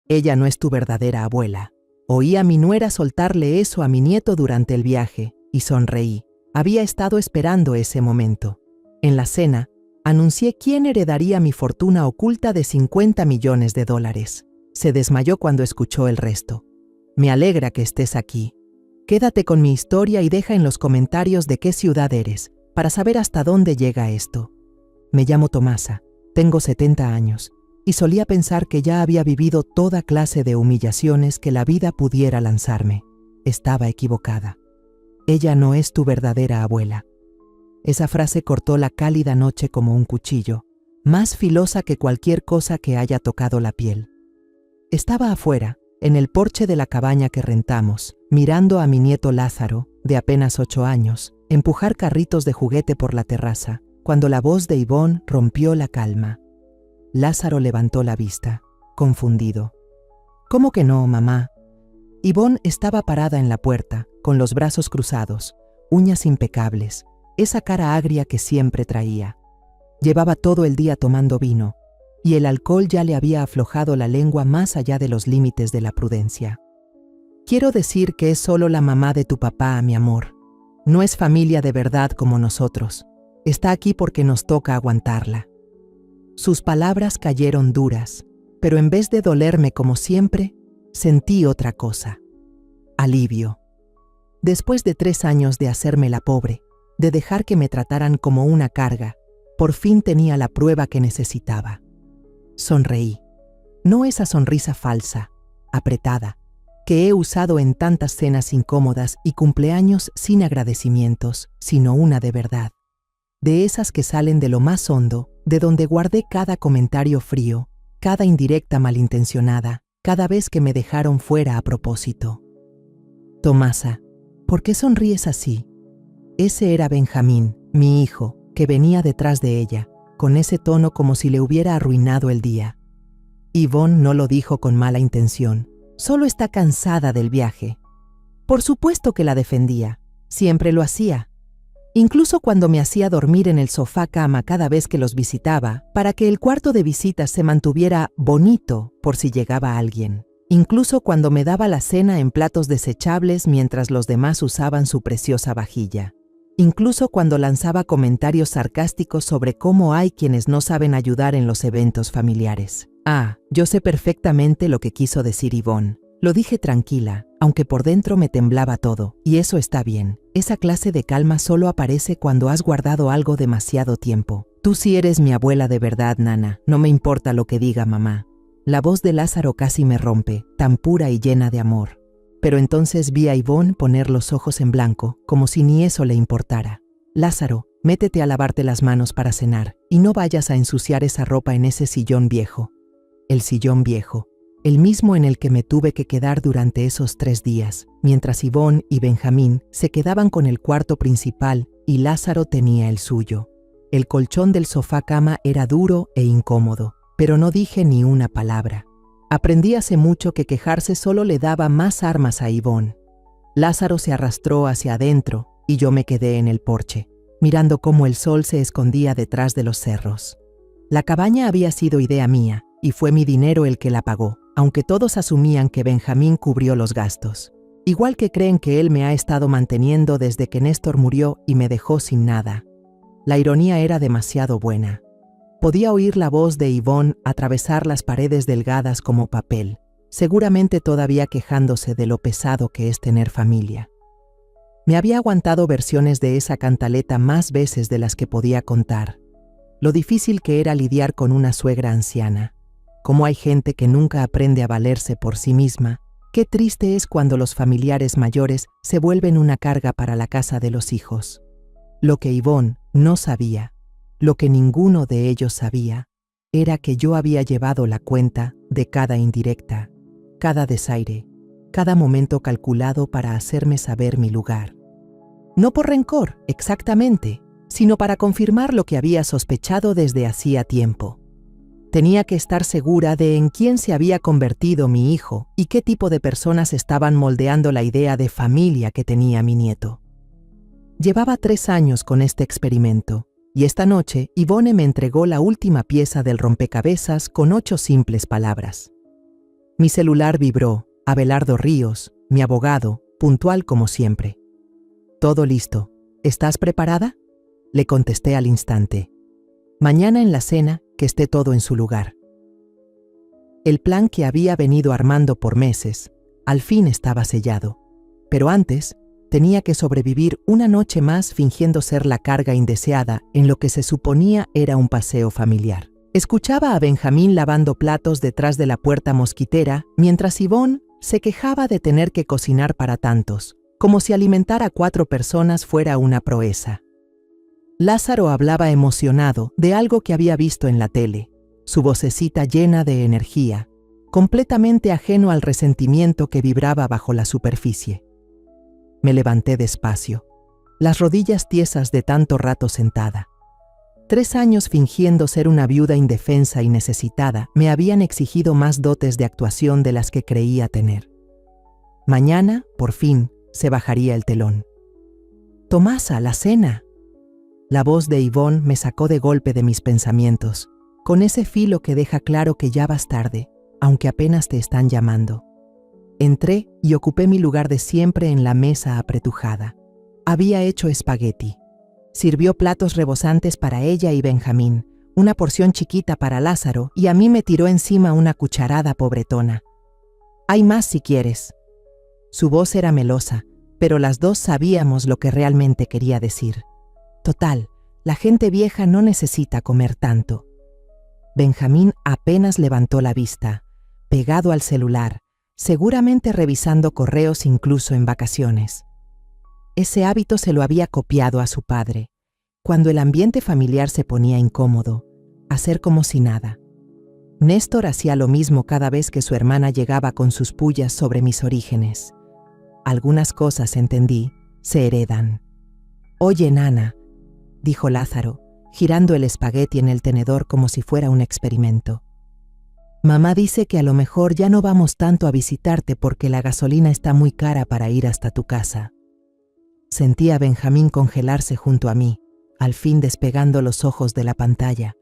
Ella no es tu verdadera abuela. Oí a mi nuera soltarle eso a mi nieto durante el viaje, y sonreí. Había estado esperando ese momento. En la cena, anuncié quién heredaría mi fortuna oculta de $50 millones. Se desmayó cuando escuchó el resto. Me alegra que estés aquí. Quédate con mi historia y deja en los comentarios de qué ciudad eres, para saber hasta dónde llega esto. Me llamo Tomasa, tengo 70 años, y solía pensar que ya había vivido toda clase de humillaciones que la vida pudiera lanzarme. Estaba equivocada. Ella no es tu verdadera abuela. Esa frase cortó la cálida noche como un cuchillo, más filosa que cualquier cosa que haya tocado la piel. Estaba afuera, en el porche de la cabaña que rentamos, mirando a mi nieto Lázaro, de apenas 8 años, empujar carritos de juguete por la terraza, cuando la voz de Ivonne rompió la calma. Lázaro levantó la vista, confundido. ¿Cómo que no, mamá? Ivonne estaba parada en la puerta, con los brazos cruzados, uñas impecables, esa cara agria que siempre traía. Llevaba todo el día tomando vino, y el alcohol ya le había aflojado la lengua más allá de los límites de la prudencia. Quiero decir que es solo la mamá de tu papá, mi amor. No es familia de verdad como nosotros. Está aquí porque nos toca aguantarla. Sus palabras cayeron duras, pero en vez de dolerme como siempre, sentí otra cosa. Alivio. Después de 3 años de hacerme la pobre, de dejar que me trataran como una carga, por fin tenía la prueba que necesitaba. Sonreí. No esa sonrisa falsa, apretada, que he usado en tantas cenas incómodas y cumpleaños sin agradecimientos, sino una de verdad. De esas que salen de lo más hondo, de donde guardé cada comentario frío, cada indirecta malintencionada, cada vez que me dejaron fuera a propósito. Tomasa, ¿por qué sonríes así? Ese era Benjamín, mi hijo, que venía detrás de ella, con ese tono como si le hubiera arruinado el día. Ivonne no lo dijo con mala intención, solo está cansada del viaje. Por supuesto que la defendía, siempre lo hacía. Incluso cuando me hacía dormir en el sofá cama cada vez que los visitaba, para que el cuarto de visitas se mantuviera bonito por si llegaba alguien. Incluso cuando me daba la cena en platos desechables mientras los demás usaban su preciosa vajilla. Incluso cuando lanzaba comentarios sarcásticos sobre cómo hay quienes no saben ayudar en los eventos familiares. Yo sé perfectamente lo que quiso decir Ivonne. Lo dije tranquila, aunque por dentro me temblaba todo, y eso está bien. Esa clase de calma solo aparece cuando has guardado algo demasiado tiempo. Tú sí eres mi abuela de verdad, nana, no me importa lo que diga mamá. La voz de Lázaro casi me rompe, tan pura y llena de amor. Pero entonces vi a Ivonne poner los ojos en blanco, como si ni eso le importara. Lázaro, métete a lavarte las manos para cenar, y no vayas a ensuciar esa ropa en ese sillón viejo. El sillón viejo, el mismo en el que me tuve que quedar durante esos 3 días, mientras Ivonne y Benjamín se quedaban con el cuarto principal y Lázaro tenía el suyo. El colchón del sofá cama era duro e incómodo, pero no dije ni una palabra. Aprendí hace mucho que quejarse solo le daba más armas a Ivonne. Lázaro se arrastró hacia adentro y yo me quedé en el porche, mirando cómo el sol se escondía detrás de los cerros. La cabaña había sido idea mía y fue mi dinero el que la pagó, aunque todos asumían que Benjamín cubrió los gastos. Igual que creen que él me ha estado manteniendo desde que Néstor murió y me dejó sin nada. La ironía era demasiado buena. Podía oír la voz de Ivonne atravesar las paredes delgadas como papel, seguramente todavía quejándose de lo pesado que es tener familia. Me había aguantado versiones de esa cantaleta más veces de las que podía contar. Lo difícil que era lidiar con una suegra anciana. Cómo hay gente que nunca aprende a valerse por sí misma. Qué triste es cuando los familiares mayores se vuelven una carga para la casa de los hijos. Lo que Ivonne no sabía, lo que ninguno de ellos sabía, era que yo había llevado la cuenta de cada indirecta, cada desaire, cada momento calculado para hacerme saber mi lugar. No por rencor, exactamente, sino para confirmar lo que había sospechado desde hacía tiempo. Tenía que estar segura de en quién se había convertido mi hijo y qué tipo de personas estaban moldeando la idea de familia que tenía mi nieto. Llevaba 3 años con este experimento, y esta noche Ivonne me entregó la última pieza del rompecabezas con 8 simples palabras. Mi celular vibró. Abelardo Ríos, mi abogado, puntual como siempre. Todo listo. ¿Estás preparada? Le contesté al instante. Mañana en la cena, que esté todo en su lugar. El plan que había venido armando por meses, al fin estaba sellado. Pero antes, tenía que sobrevivir una noche más fingiendo ser la carga indeseada en lo que se suponía era un paseo familiar. Escuchaba a Benjamín lavando platos detrás de la puerta mosquitera, mientras Ivonne se quejaba de tener que cocinar para tantos, como si alimentar a 4 personas fuera una proeza. Lázaro hablaba emocionado de algo que había visto en la tele, su vocecita llena de energía, completamente ajeno al resentimiento que vibraba bajo la superficie. Me levanté despacio, las rodillas tiesas de tanto rato sentada. 3 años fingiendo ser una viuda indefensa y necesitada me habían exigido más dotes de actuación de las que creía tener. Mañana, por fin, se bajaría el telón. «Tomasa, la cena». La voz de Ivonne me sacó de golpe de mis pensamientos, con ese filo que deja claro que ya vas tarde, aunque apenas te están llamando. Entré y ocupé mi lugar de siempre en la mesa apretujada. Había hecho espagueti. Sirvió platos rebosantes para ella y Benjamín, una porción chiquita para Lázaro y a mí me tiró encima una cucharada pobretona. «Hay más si quieres». Su voz era melosa, pero las dos sabíamos lo que realmente quería decir. Total, la gente vieja no necesita comer tanto. Benjamín apenas levantó la vista, pegado al celular, seguramente revisando correos incluso en vacaciones. Ese hábito se lo había copiado a su padre, cuando el ambiente familiar se ponía incómodo, hacer como si nada. Néstor hacía lo mismo cada vez que su hermana llegaba con sus pullas sobre mis orígenes. Algunas cosas, entendí, se heredan. «Oye, nana», dijo Lázaro, girando el espagueti en el tenedor como si fuera un experimento. «Mamá dice que a lo mejor ya no vamos tanto a visitarte porque la gasolina está muy cara para ir hasta tu casa». Sentí a Benjamín congelarse junto a mí, al fin despegando los ojos de la pantalla.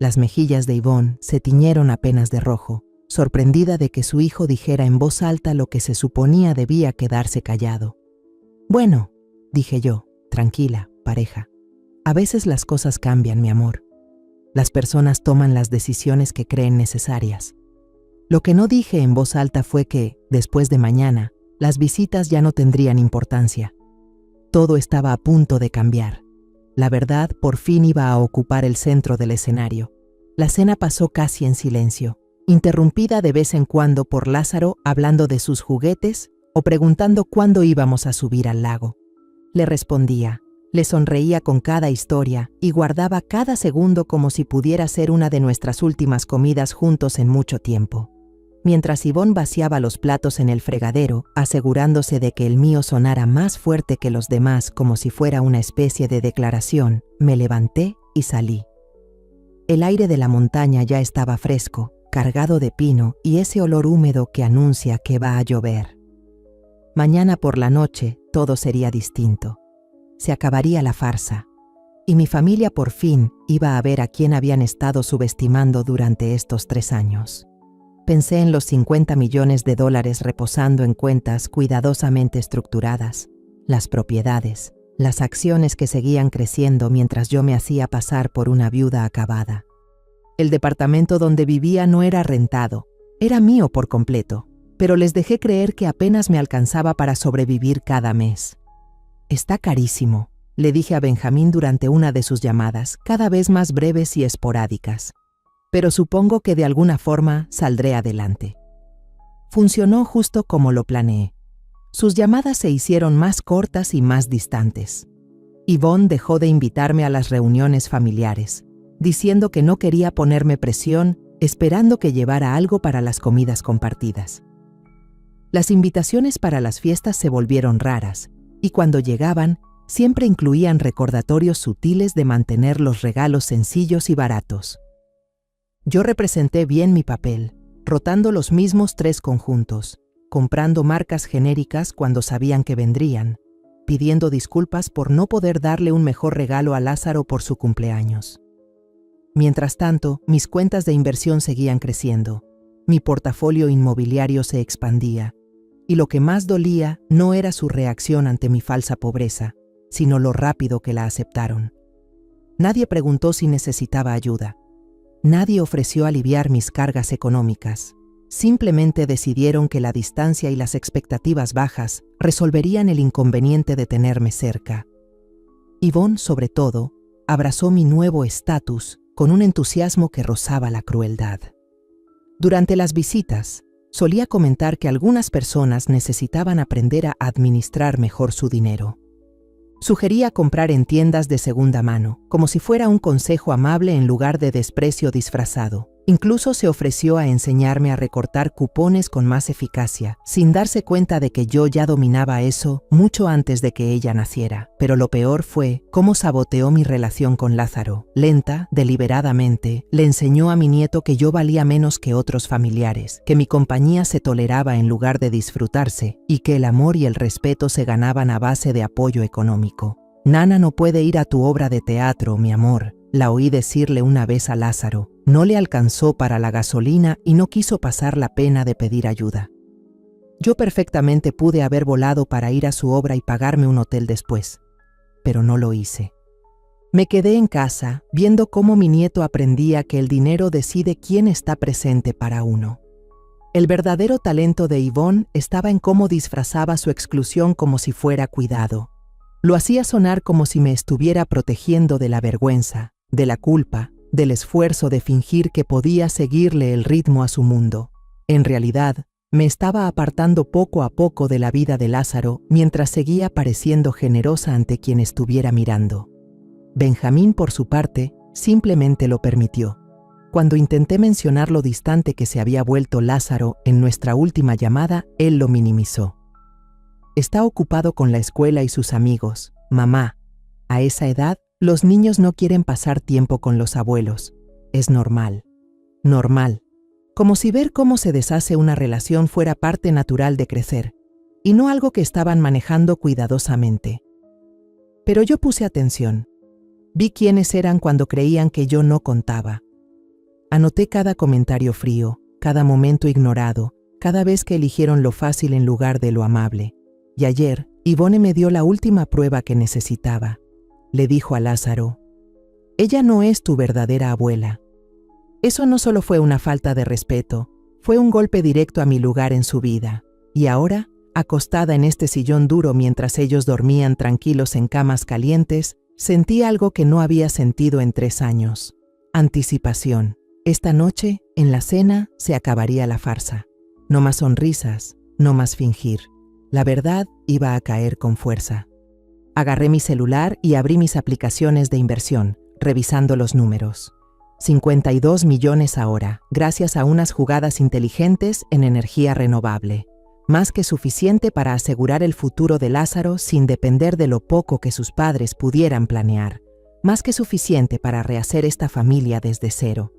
Las mejillas de Ivonne se tiñeron apenas de rojo, sorprendida de que su hijo dijera en voz alta lo que se suponía debía quedarse callado. «Bueno», dije yo, tranquila, pareja. «A veces las cosas cambian, mi amor. Las personas toman las decisiones que creen necesarias». Lo que no dije en voz alta fue que, después de mañana, las visitas ya no tendrían importancia. Todo estaba a punto de cambiar. La verdad por fin iba a ocupar el centro del escenario. La cena pasó casi en silencio, interrumpida de vez en cuando por Lázaro hablando de sus juguetes o preguntando cuándo íbamos a subir al lago. Le respondía, le sonreía con cada historia y guardaba cada segundo como si pudiera ser una de nuestras últimas comidas juntos en mucho tiempo. Mientras Ivonne vaciaba los platos en el fregadero, asegurándose de que el mío sonara más fuerte que los demás como si fuera una especie de declaración, me levanté y salí. El aire de la montaña ya estaba fresco, cargado de pino y ese olor húmedo que anuncia que va a llover. Mañana por la noche todo sería distinto. Se acabaría la farsa, y mi familia por fin iba a ver a quién habían estado subestimando durante estos 3 años. Pensé en los $50 millones reposando en cuentas cuidadosamente estructuradas, las propiedades, las acciones que seguían creciendo mientras yo me hacía pasar por una viuda acabada. El departamento donde vivía no era rentado, era mío por completo, pero les dejé creer que apenas me alcanzaba para sobrevivir cada mes. «Está carísimo», le dije a Benjamín durante una de sus llamadas, cada vez más breves y esporádicas. «Pero supongo que de alguna forma saldré adelante». Funcionó justo como lo planeé. Sus llamadas se hicieron más cortas y más distantes. Ivonne dejó de invitarme a las reuniones familiares, diciendo que no quería ponerme presión, esperando que llevara algo para las comidas compartidas. Las invitaciones para las fiestas se volvieron raras, y cuando llegaban, siempre incluían recordatorios sutiles de mantener los regalos sencillos y baratos. Yo representé bien mi papel, rotando los mismos 3 conjuntos, comprando marcas genéricas cuando sabían que vendrían, pidiendo disculpas por no poder darle un mejor regalo a Lázaro por su cumpleaños. Mientras tanto, mis cuentas de inversión seguían creciendo. mi portafolio inmobiliario se expandía, y lo que más dolía no era su reacción ante mi falsa pobreza, sino lo rápido que la aceptaron. Nadie preguntó si necesitaba ayuda. Nadie ofreció aliviar mis cargas económicas. Simplemente decidieron que la distancia y las expectativas bajas resolverían el inconveniente de tenerme cerca. Yvonne, sobre todo, abrazó mi nuevo estatus con un entusiasmo que rozaba la crueldad. Durante las visitas, solía comentar que algunas personas necesitaban aprender a administrar mejor su dinero. Sugería comprar en tiendas de segunda mano, como si fuera un consejo amable en lugar de desprecio disfrazado. Incluso se ofreció a enseñarme a recortar cupones con más eficacia, sin darse cuenta de que yo ya dominaba eso mucho antes de que ella naciera. Pero lo peor fue cómo saboteó mi relación con Lázaro. Lenta, deliberadamente, le enseñó a mi nieto que yo valía menos que otros familiares, que mi compañía se toleraba en lugar de disfrutarse, y que el amor y el respeto se ganaban a base de apoyo económico. «Nana no puede ir a tu obra de teatro, mi amor», la oí decirle una vez a Lázaro. No le alcanzó para la gasolina y no quiso pasar la pena de pedir ayuda. Yo perfectamente pude haber volado para ir a su obra y pagarme un hotel después, pero no lo hice. Me quedé en casa viendo cómo mi nieto aprendía que el dinero decide quién está presente para uno. El verdadero talento de Yvonne estaba en cómo disfrazaba su exclusión como si fuera cuidado. Lo hacía sonar como si me estuviera protegiendo de la vergüenza, de la culpa, del esfuerzo de fingir que podía seguirle el ritmo a su mundo. En realidad, me estaba apartando poco a poco de la vida de Lázaro mientras seguía pareciendo generosa ante quien estuviera mirando. Benjamín, por su parte, simplemente lo permitió. Cuando intenté mencionar lo distante que se había vuelto Lázaro en nuestra última llamada, él lo minimizó. Está ocupado con la escuela y sus amigos. Mamá, a esa edad, los niños no quieren pasar tiempo con los abuelos. Es normal. Normal. Como si ver cómo se deshace una relación fuera parte natural de crecer, y no algo que estaban manejando cuidadosamente. Pero yo puse atención. Vi quiénes eran cuando creían que yo no contaba. Anoté cada comentario frío, cada momento ignorado, cada vez que eligieron lo fácil en lugar de lo amable. Y ayer, Yvonne me dio la última prueba que necesitaba. Le dijo a Lázaro: «Ella no es tu verdadera abuela». Eso no solo fue una falta de respeto, fue un golpe directo a mi lugar en su vida. Y ahora, acostada en este sillón duro mientras ellos dormían tranquilos en camas calientes, sentí algo que no había sentido en 3 años. Anticipación. Esta noche, en la cena, se acabaría la farsa. No más sonrisas, no más fingir. La verdad iba a caer con fuerza. Agarré mi celular y abrí mis aplicaciones de inversión, revisando los números. 52 millones ahora, gracias a unas jugadas inteligentes en energía renovable. Más que suficiente para asegurar el futuro de Lázaro sin depender de lo poco que sus padres pudieran planear. Más que suficiente para rehacer esta familia desde cero.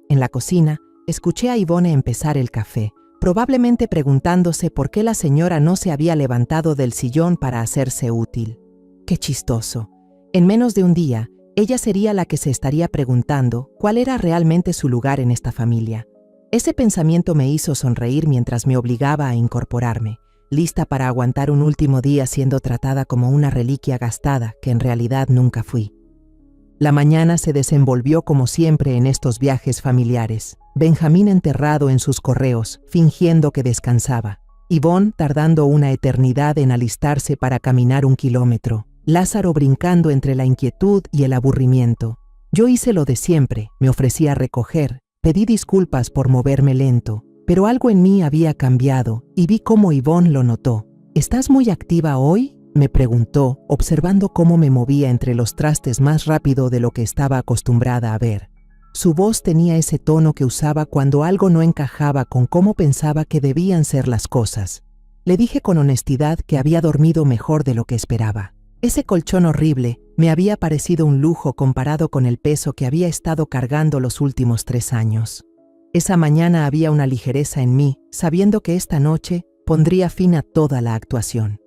En la cocina, escuché a Yvonne empezar el café, probablemente preguntándose por qué la señora no se había levantado del sillón para hacerse útil. ¡Qué chistoso! En menos de un día, ella sería la que se estaría preguntando cuál era realmente su lugar en esta familia. Ese pensamiento me hizo sonreír mientras me obligaba a incorporarme, lista para aguantar un último día siendo tratada como una reliquia gastada que en realidad nunca fui. La mañana se desenvolvió como siempre en estos viajes familiares. Benjamín enterrado en sus correos, fingiendo que descansaba. Yvonne tardando una eternidad en alistarse para caminar 1 kilómetro. Lázaro brincando entre la inquietud y el aburrimiento. Yo hice lo de siempre, me ofrecí a recoger, pedí disculpas por moverme lento, pero algo en mí había cambiado y vi cómo Yvonne lo notó. ¿Estás muy activa hoy?, me preguntó, observando cómo me movía entre los trastes más rápido de lo que estaba acostumbrada a ver. Su voz tenía ese tono que usaba cuando algo no encajaba con cómo pensaba que debían ser las cosas. Le dije con honestidad que había dormido mejor de lo que esperaba. Ese colchón horrible me había parecido un lujo comparado con el peso que había estado cargando los últimos 3 años. Esa mañana había una ligereza en mí, sabiendo que esta noche pondría fin a toda la actuación.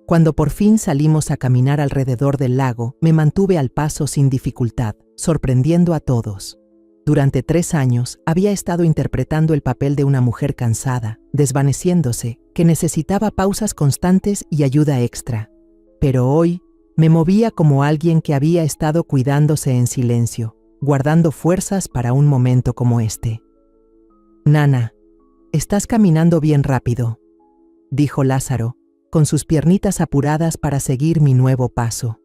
Cuando por fin salimos a caminar alrededor del lago, me mantuve al paso sin dificultad, sorprendiendo a todos. Durante 3 años había estado interpretando el papel de una mujer cansada, desvaneciéndose, que necesitaba pausas constantes y ayuda extra. Pero hoy me movía como alguien que había estado cuidándose en silencio, guardando fuerzas para un momento como este. «Nana, estás caminando bien rápido», dijo Lázaro, con sus piernitas apuradas para seguir mi nuevo paso.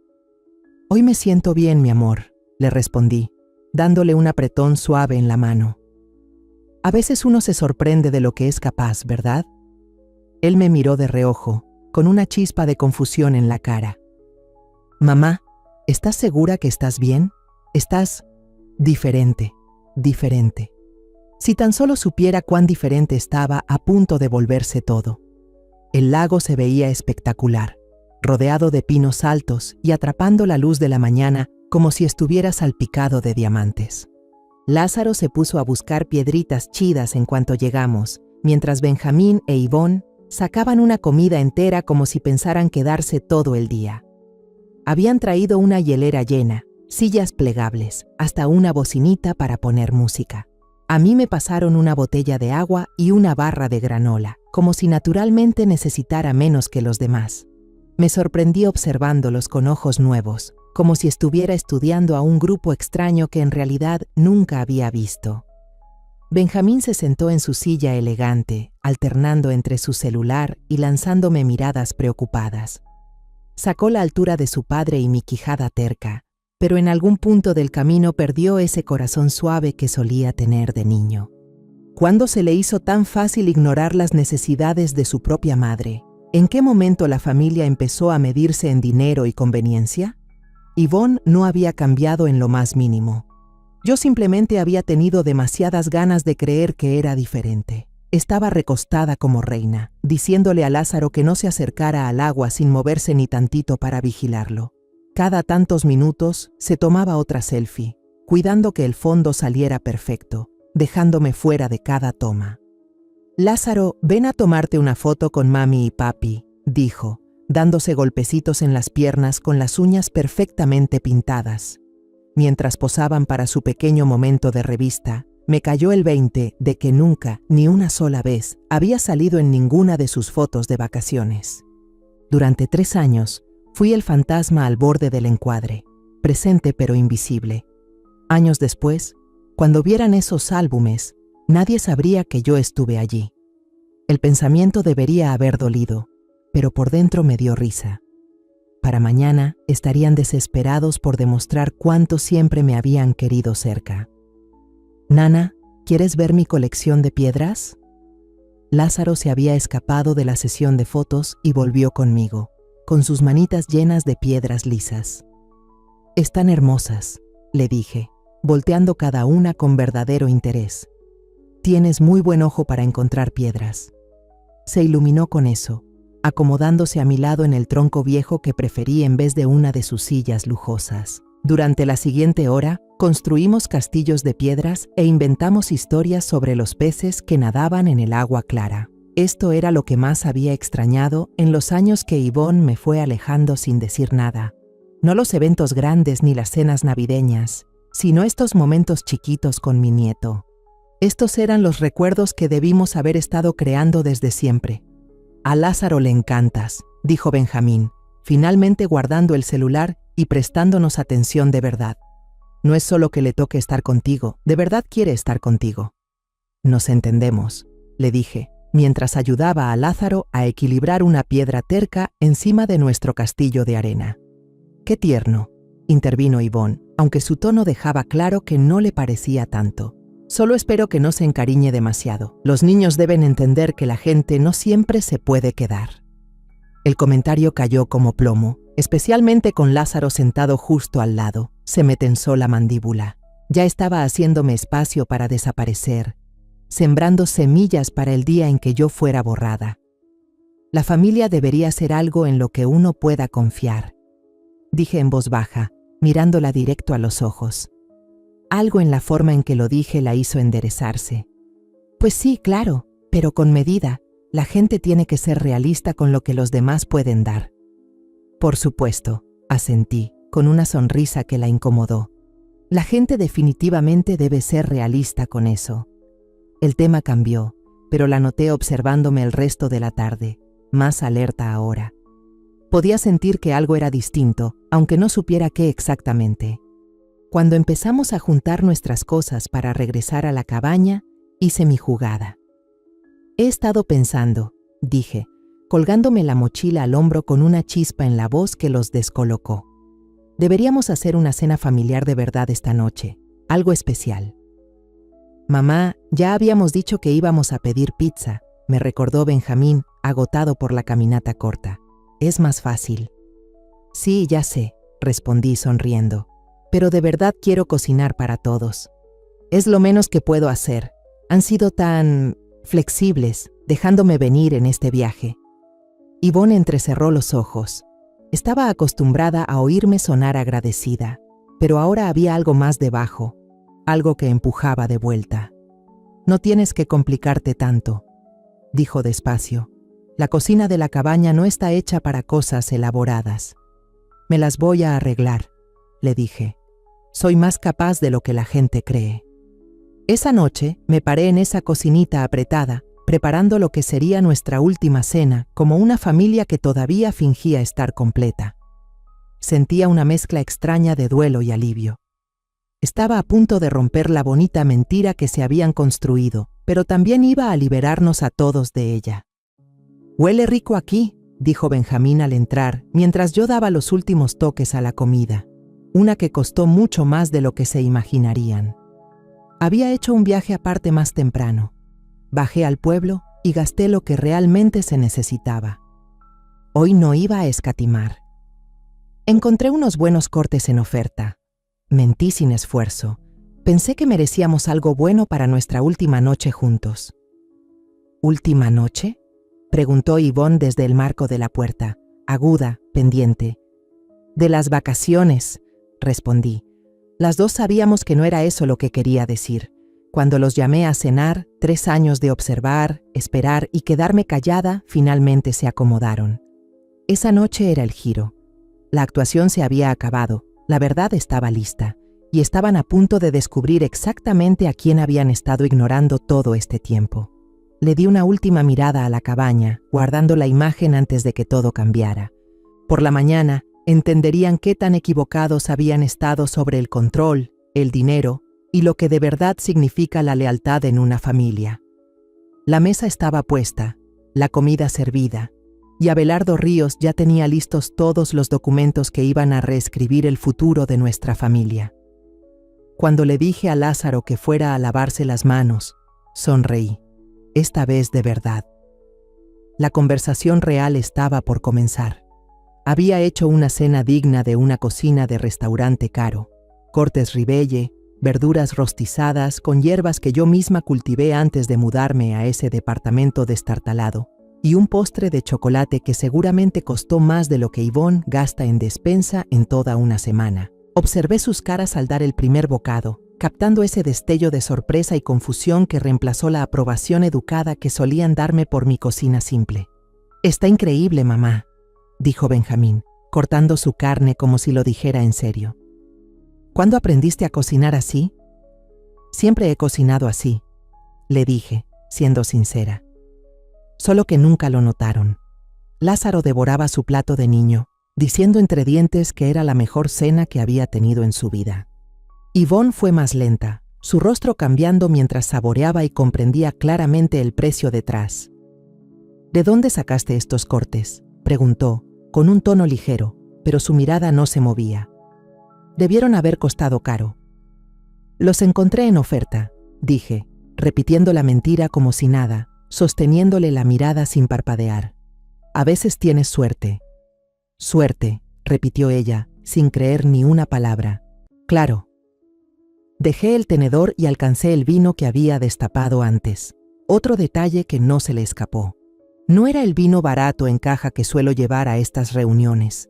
«Hoy me siento bien, mi amor», le respondí, dándole un apretón suave en la mano. A veces uno se sorprende de lo que es capaz, ¿verdad? Él me miró de reojo, con una chispa de confusión en la cara. «Mamá, ¿estás segura que estás bien? Estás diferente. Si tan solo supiera cuán diferente estaba, a punto de volverse todo. El lago se veía espectacular, rodeado de pinos altos y atrapando la luz de la mañana como si estuviera salpicado de diamantes. Lázaro se puso a buscar piedritas chidas en cuanto llegamos, mientras Benjamín e Ivonne sacaban una comida entera como si pensaran quedarse todo el día. Habían traído una hielera llena, sillas plegables, hasta una bocinita para poner música. A mí me pasaron una botella de agua y una barra de granola, como si naturalmente necesitara menos que los demás. Me sorprendí observándolos con ojos nuevos, como si estuviera estudiando a un grupo extraño que en realidad nunca había visto. Benjamín se sentó en su silla elegante, alternando entre su celular y lanzándome miradas preocupadas. Sacó la altura de su padre y mi quijada terca, pero en algún punto del camino perdió ese corazón suave que solía tener de niño. ¿Cuándo se le hizo tan fácil ignorar las necesidades de su propia madre? ¿En qué momento la familia empezó a medirse en dinero y conveniencia? Ivonne no había cambiado en lo más mínimo. Yo simplemente había tenido demasiadas ganas de creer que era diferente. Estaba recostada como reina, diciéndole a Lázaro que no se acercara al agua sin moverse ni tantito para vigilarlo. Cada tantos minutos se tomaba otra selfie, cuidando que el fondo saliera perfecto, dejándome fuera de cada toma. «Lázaro, ven a tomarte una foto con mami y papi», dijo, dándose golpecitos en las piernas con las uñas perfectamente pintadas. Mientras posaban para su pequeño momento de revista, me cayó el 20 de que nunca, ni una sola vez, había salido en ninguna de sus fotos de vacaciones. Durante 3 años, fui el fantasma al borde del encuadre, presente pero invisible. Años después, cuando vieran esos álbumes, nadie sabría que yo estuve allí. El pensamiento debería haber dolido, pero por dentro me dio risa. Para mañana estarían desesperados por demostrar cuánto siempre me habían querido cerca. «Nana, ¿quieres ver mi colección de piedras?» Lázaro se había escapado de la sesión de fotos y volvió conmigo, con sus manitas llenas de piedras lisas. «Están hermosas», le dije, volteando cada una con verdadero interés. «Tienes muy buen ojo para encontrar piedras». Se iluminó con eso, acomodándose a mi lado en el tronco viejo que preferí en vez de una de sus sillas lujosas. Durante la siguiente hora, construimos castillos de piedras e inventamos historias sobre los peces que nadaban en el agua clara. Esto era lo que más había extrañado en los años que Ivonne me fue alejando sin decir nada. No los eventos grandes ni las cenas navideñas, sino estos momentos chiquitos con mi nieto. Estos eran los recuerdos que debimos haber estado creando desde siempre. «A Lázaro le encantas», dijo Benjamín, finalmente guardando el celular y prestándonos atención de verdad. «No es solo que le toque estar contigo, de verdad quiere estar contigo». «Nos entendemos», le dije, mientras ayudaba a Lázaro a equilibrar una piedra terca encima de nuestro castillo de arena. «Qué tierno», intervino Ivonne, aunque su tono dejaba claro que no le parecía tanto. «Solo espero que no se encariñe demasiado. Los niños deben entender que la gente no siempre se puede quedar». El comentario cayó como plomo, especialmente con Lázaro sentado justo al lado. Se me tensó la mandíbula. Ya estaba haciéndome espacio para desaparecer, sembrando semillas para el día en que yo fuera borrada. La familia debería ser algo en lo que uno pueda confiar, dije en voz baja, mirándola directo a los ojos. Algo en la forma en que lo dije la hizo enderezarse. «Pues sí, claro, pero con medida. La gente tiene que ser realista con lo que los demás pueden dar». «Por supuesto», asentí, con una sonrisa que la incomodó. La gente definitivamente debe ser realista con eso. El tema cambió, pero la noté observándome el resto de la tarde, más alerta ahora. Podía sentir que algo era distinto, aunque no supiera qué exactamente. Cuando empezamos a juntar nuestras cosas para regresar a la cabaña, hice mi jugada. He estado pensando, dije, colgándome la mochila al hombro con una chispa en la voz que los descolocó. Deberíamos hacer una cena familiar de verdad esta noche, algo especial. Mamá, ya habíamos dicho que íbamos a pedir pizza, me recordó Benjamín, agotado por la caminata corta. Es más fácil. Sí, ya sé, respondí sonriendo, pero de verdad quiero cocinar para todos. Es lo menos que puedo hacer. Han sido tan flexibles, dejándome venir en este viaje. Yvonne entrecerró los ojos. Estaba acostumbrada a oírme sonar agradecida, pero ahora había algo más debajo, algo que empujaba de vuelta. No tienes que complicarte tanto, dijo despacio. La cocina de la cabaña no está hecha para cosas elaboradas. Me las voy a arreglar, le dije. Soy más capaz de lo que la gente cree. Esa noche me paré en esa cocinita apretada, preparando lo que sería nuestra última cena, como una familia que todavía fingía estar completa. Sentía una mezcla extraña de duelo y alivio. Estaba a punto de romper la bonita mentira que se habían construido, pero también iba a liberarnos a todos de ella. «Huele rico aquí», dijo Benjamín al entrar, mientras yo daba los últimos toques a la comida, una que costó mucho más de lo que se imaginarían. Había hecho un viaje aparte más temprano. Bajé al pueblo y gasté lo que realmente se necesitaba. Hoy no iba a escatimar. Encontré unos buenos cortes en oferta. Mentí sin esfuerzo. Pensé que merecíamos algo bueno para nuestra última noche juntos. ¿Última noche?, preguntó Yvonne desde el marco de la puerta, aguda, pendiente. «De las vacaciones», respondí. Las dos sabíamos que no era eso lo que quería decir. Cuando los llamé a cenar, 3 años de observar, esperar y quedarme callada, finalmente se acomodaron. Esa noche era el giro. La actuación se había acabado, la verdad estaba lista, y estaban a punto de descubrir exactamente a quién habían estado ignorando todo este tiempo. Le di una última mirada a la cabaña, guardando la imagen antes de que todo cambiara. Por la mañana, entenderían qué tan equivocados habían estado sobre el control, el dinero y lo que de verdad significa la lealtad en una familia. La mesa estaba puesta, la comida servida, y Abelardo Ríos ya tenía listos todos los documentos que iban a reescribir el futuro de nuestra familia. Cuando le dije a Lázaro que fuera a lavarse las manos, sonreí. Esta vez de verdad. La conversación real estaba por comenzar. Había hecho una cena digna de una cocina de restaurante caro. Cortes ribeye, verduras rostizadas con hierbas que yo misma cultivé antes de mudarme a ese departamento destartalado, y un postre de chocolate que seguramente costó más de lo que Yvonne gasta en despensa en toda una semana. Observé sus caras al dar el primer bocado, captando ese destello de sorpresa y confusión que reemplazó la aprobación educada que solían darme por mi cocina simple. «Está increíble, mamá», dijo Benjamín, cortando su carne como si lo dijera en serio. «¿Cuándo aprendiste a cocinar así?» «Siempre he cocinado así», le dije, siendo sincera. Solo que nunca lo notaron. Lázaro devoraba su plato de niño, diciendo entre dientes que era la mejor cena que había tenido en su vida. Yvonne fue más lenta, su rostro cambiando mientras saboreaba y comprendía claramente el precio detrás. «¿De dónde sacaste estos cortes?», preguntó, con un tono ligero, pero su mirada no se movía. «Debieron haber costado caro». «Los encontré en oferta», dije, repitiendo la mentira como si nada, sosteniéndole la mirada sin parpadear. «A veces tienes suerte». «Suerte», repitió ella, sin creer ni una palabra. «Claro». Dejé el tenedor y alcancé el vino que había destapado antes. Otro detalle que no se le escapó. No era el vino barato en caja que suelo llevar a estas reuniones.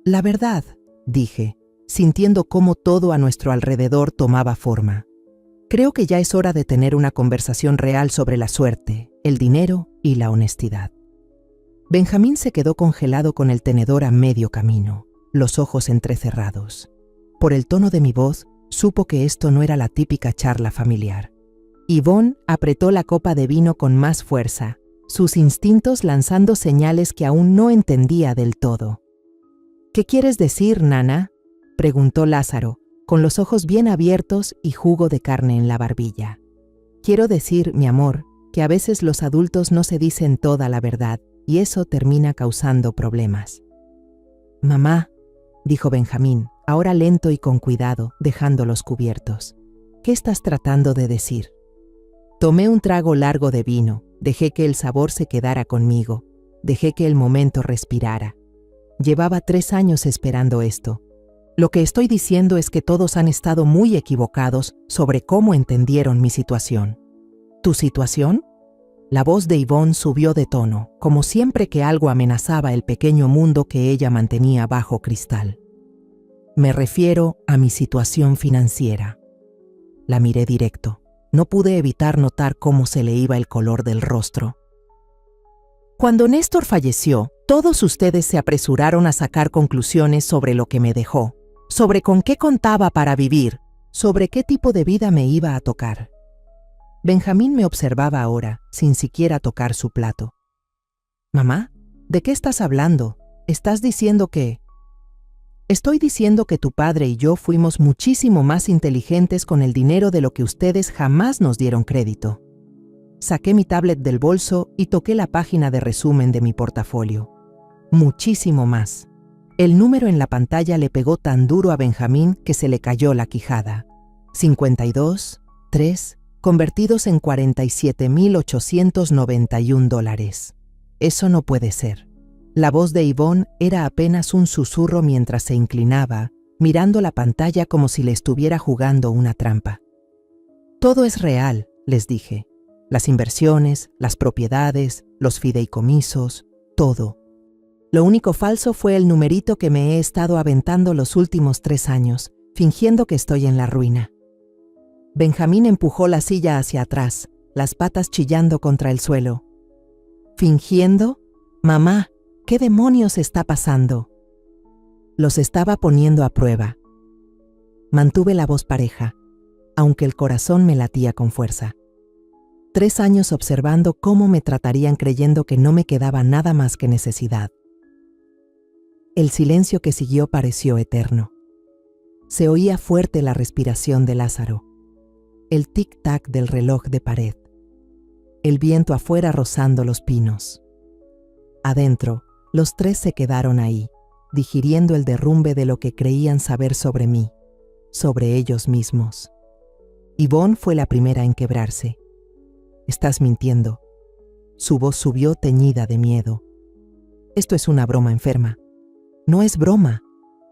«La verdad», dije, sintiendo cómo todo a nuestro alrededor tomaba forma. «Creo que ya es hora de tener una conversación real sobre la suerte, el dinero y la honestidad». Benjamín se quedó congelado con el tenedor a medio camino, los ojos entrecerrados. Por el tono de mi voz, Supo que esto no era la típica charla familiar. Yvonne apretó la copa de vino con más fuerza, sus instintos lanzando señales que aún no entendía del todo. ¿Qué quieres decir, Nana?, preguntó Lázaro, con los ojos bien abiertos y jugo de carne en la barbilla. Quiero decir, mi amor, que a veces los adultos no se dicen toda la verdad y eso termina causando problemas. Mamá, dijo Benjamín, ahora lento y con cuidado, dejando los cubiertos. ¿Qué estás tratando de decir? Tomé un trago largo de vino, dejé que el sabor se quedara conmigo, dejé que el momento respirara. Llevaba 3 años esperando esto. Lo que estoy diciendo es que todos han estado muy equivocados sobre cómo entendieron mi situación. ¿Tu situación? La voz de Yvonne subió de tono, como siempre que algo amenazaba el pequeño mundo que ella mantenía bajo cristal. Me refiero a mi situación financiera. La miré directo. No pude evitar notar cómo se le iba el color del rostro. Cuando Néstor falleció, todos ustedes se apresuraron a sacar conclusiones sobre lo que me dejó, sobre con qué contaba para vivir, sobre qué tipo de vida me iba a tocar. Benjamín me observaba ahora, sin siquiera tocar su plato. «Mamá, ¿de qué estás hablando? ¿Estás diciendo que...?» «Estoy diciendo que tu padre y yo fuimos muchísimo más inteligentes con el dinero de lo que ustedes jamás nos dieron crédito». Saqué mi tablet del bolso y toqué la página de resumen de mi portafolio. Muchísimo más. El número en la pantalla le pegó tan duro a Benjamín que se le cayó la quijada. 52, 3, convertidos en $47,891. Eso no puede ser. La voz de Yvonne era apenas un susurro mientras se inclinaba, mirando la pantalla como si le estuviera jugando una trampa. Todo es real, les dije. Las inversiones, las propiedades, los fideicomisos, todo. Lo único falso fue el numerito que me he estado aventando los últimos 3 años, fingiendo que estoy en la ruina. Benjamín empujó la silla hacia atrás, las patas chillando contra el suelo. ¿Fingiendo? Mamá, ¿qué demonios está pasando? Los estaba poniendo a prueba. Mantuve la voz pareja, aunque el corazón me latía con fuerza. 3 años observando cómo me tratarían creyendo que no me quedaba nada más que necesidad. El silencio que siguió pareció eterno. Se oía fuerte la respiración de Lázaro, el tic-tac del reloj de pared, el viento afuera rozando los pinos. Adentro, los 3 se quedaron ahí, digiriendo el derrumbe de lo que creían saber sobre mí, sobre ellos mismos. Yvonne fue la primera en quebrarse. «Estás mintiendo». Su voz subió teñida de miedo. «Esto es una broma enferma». «No es broma»,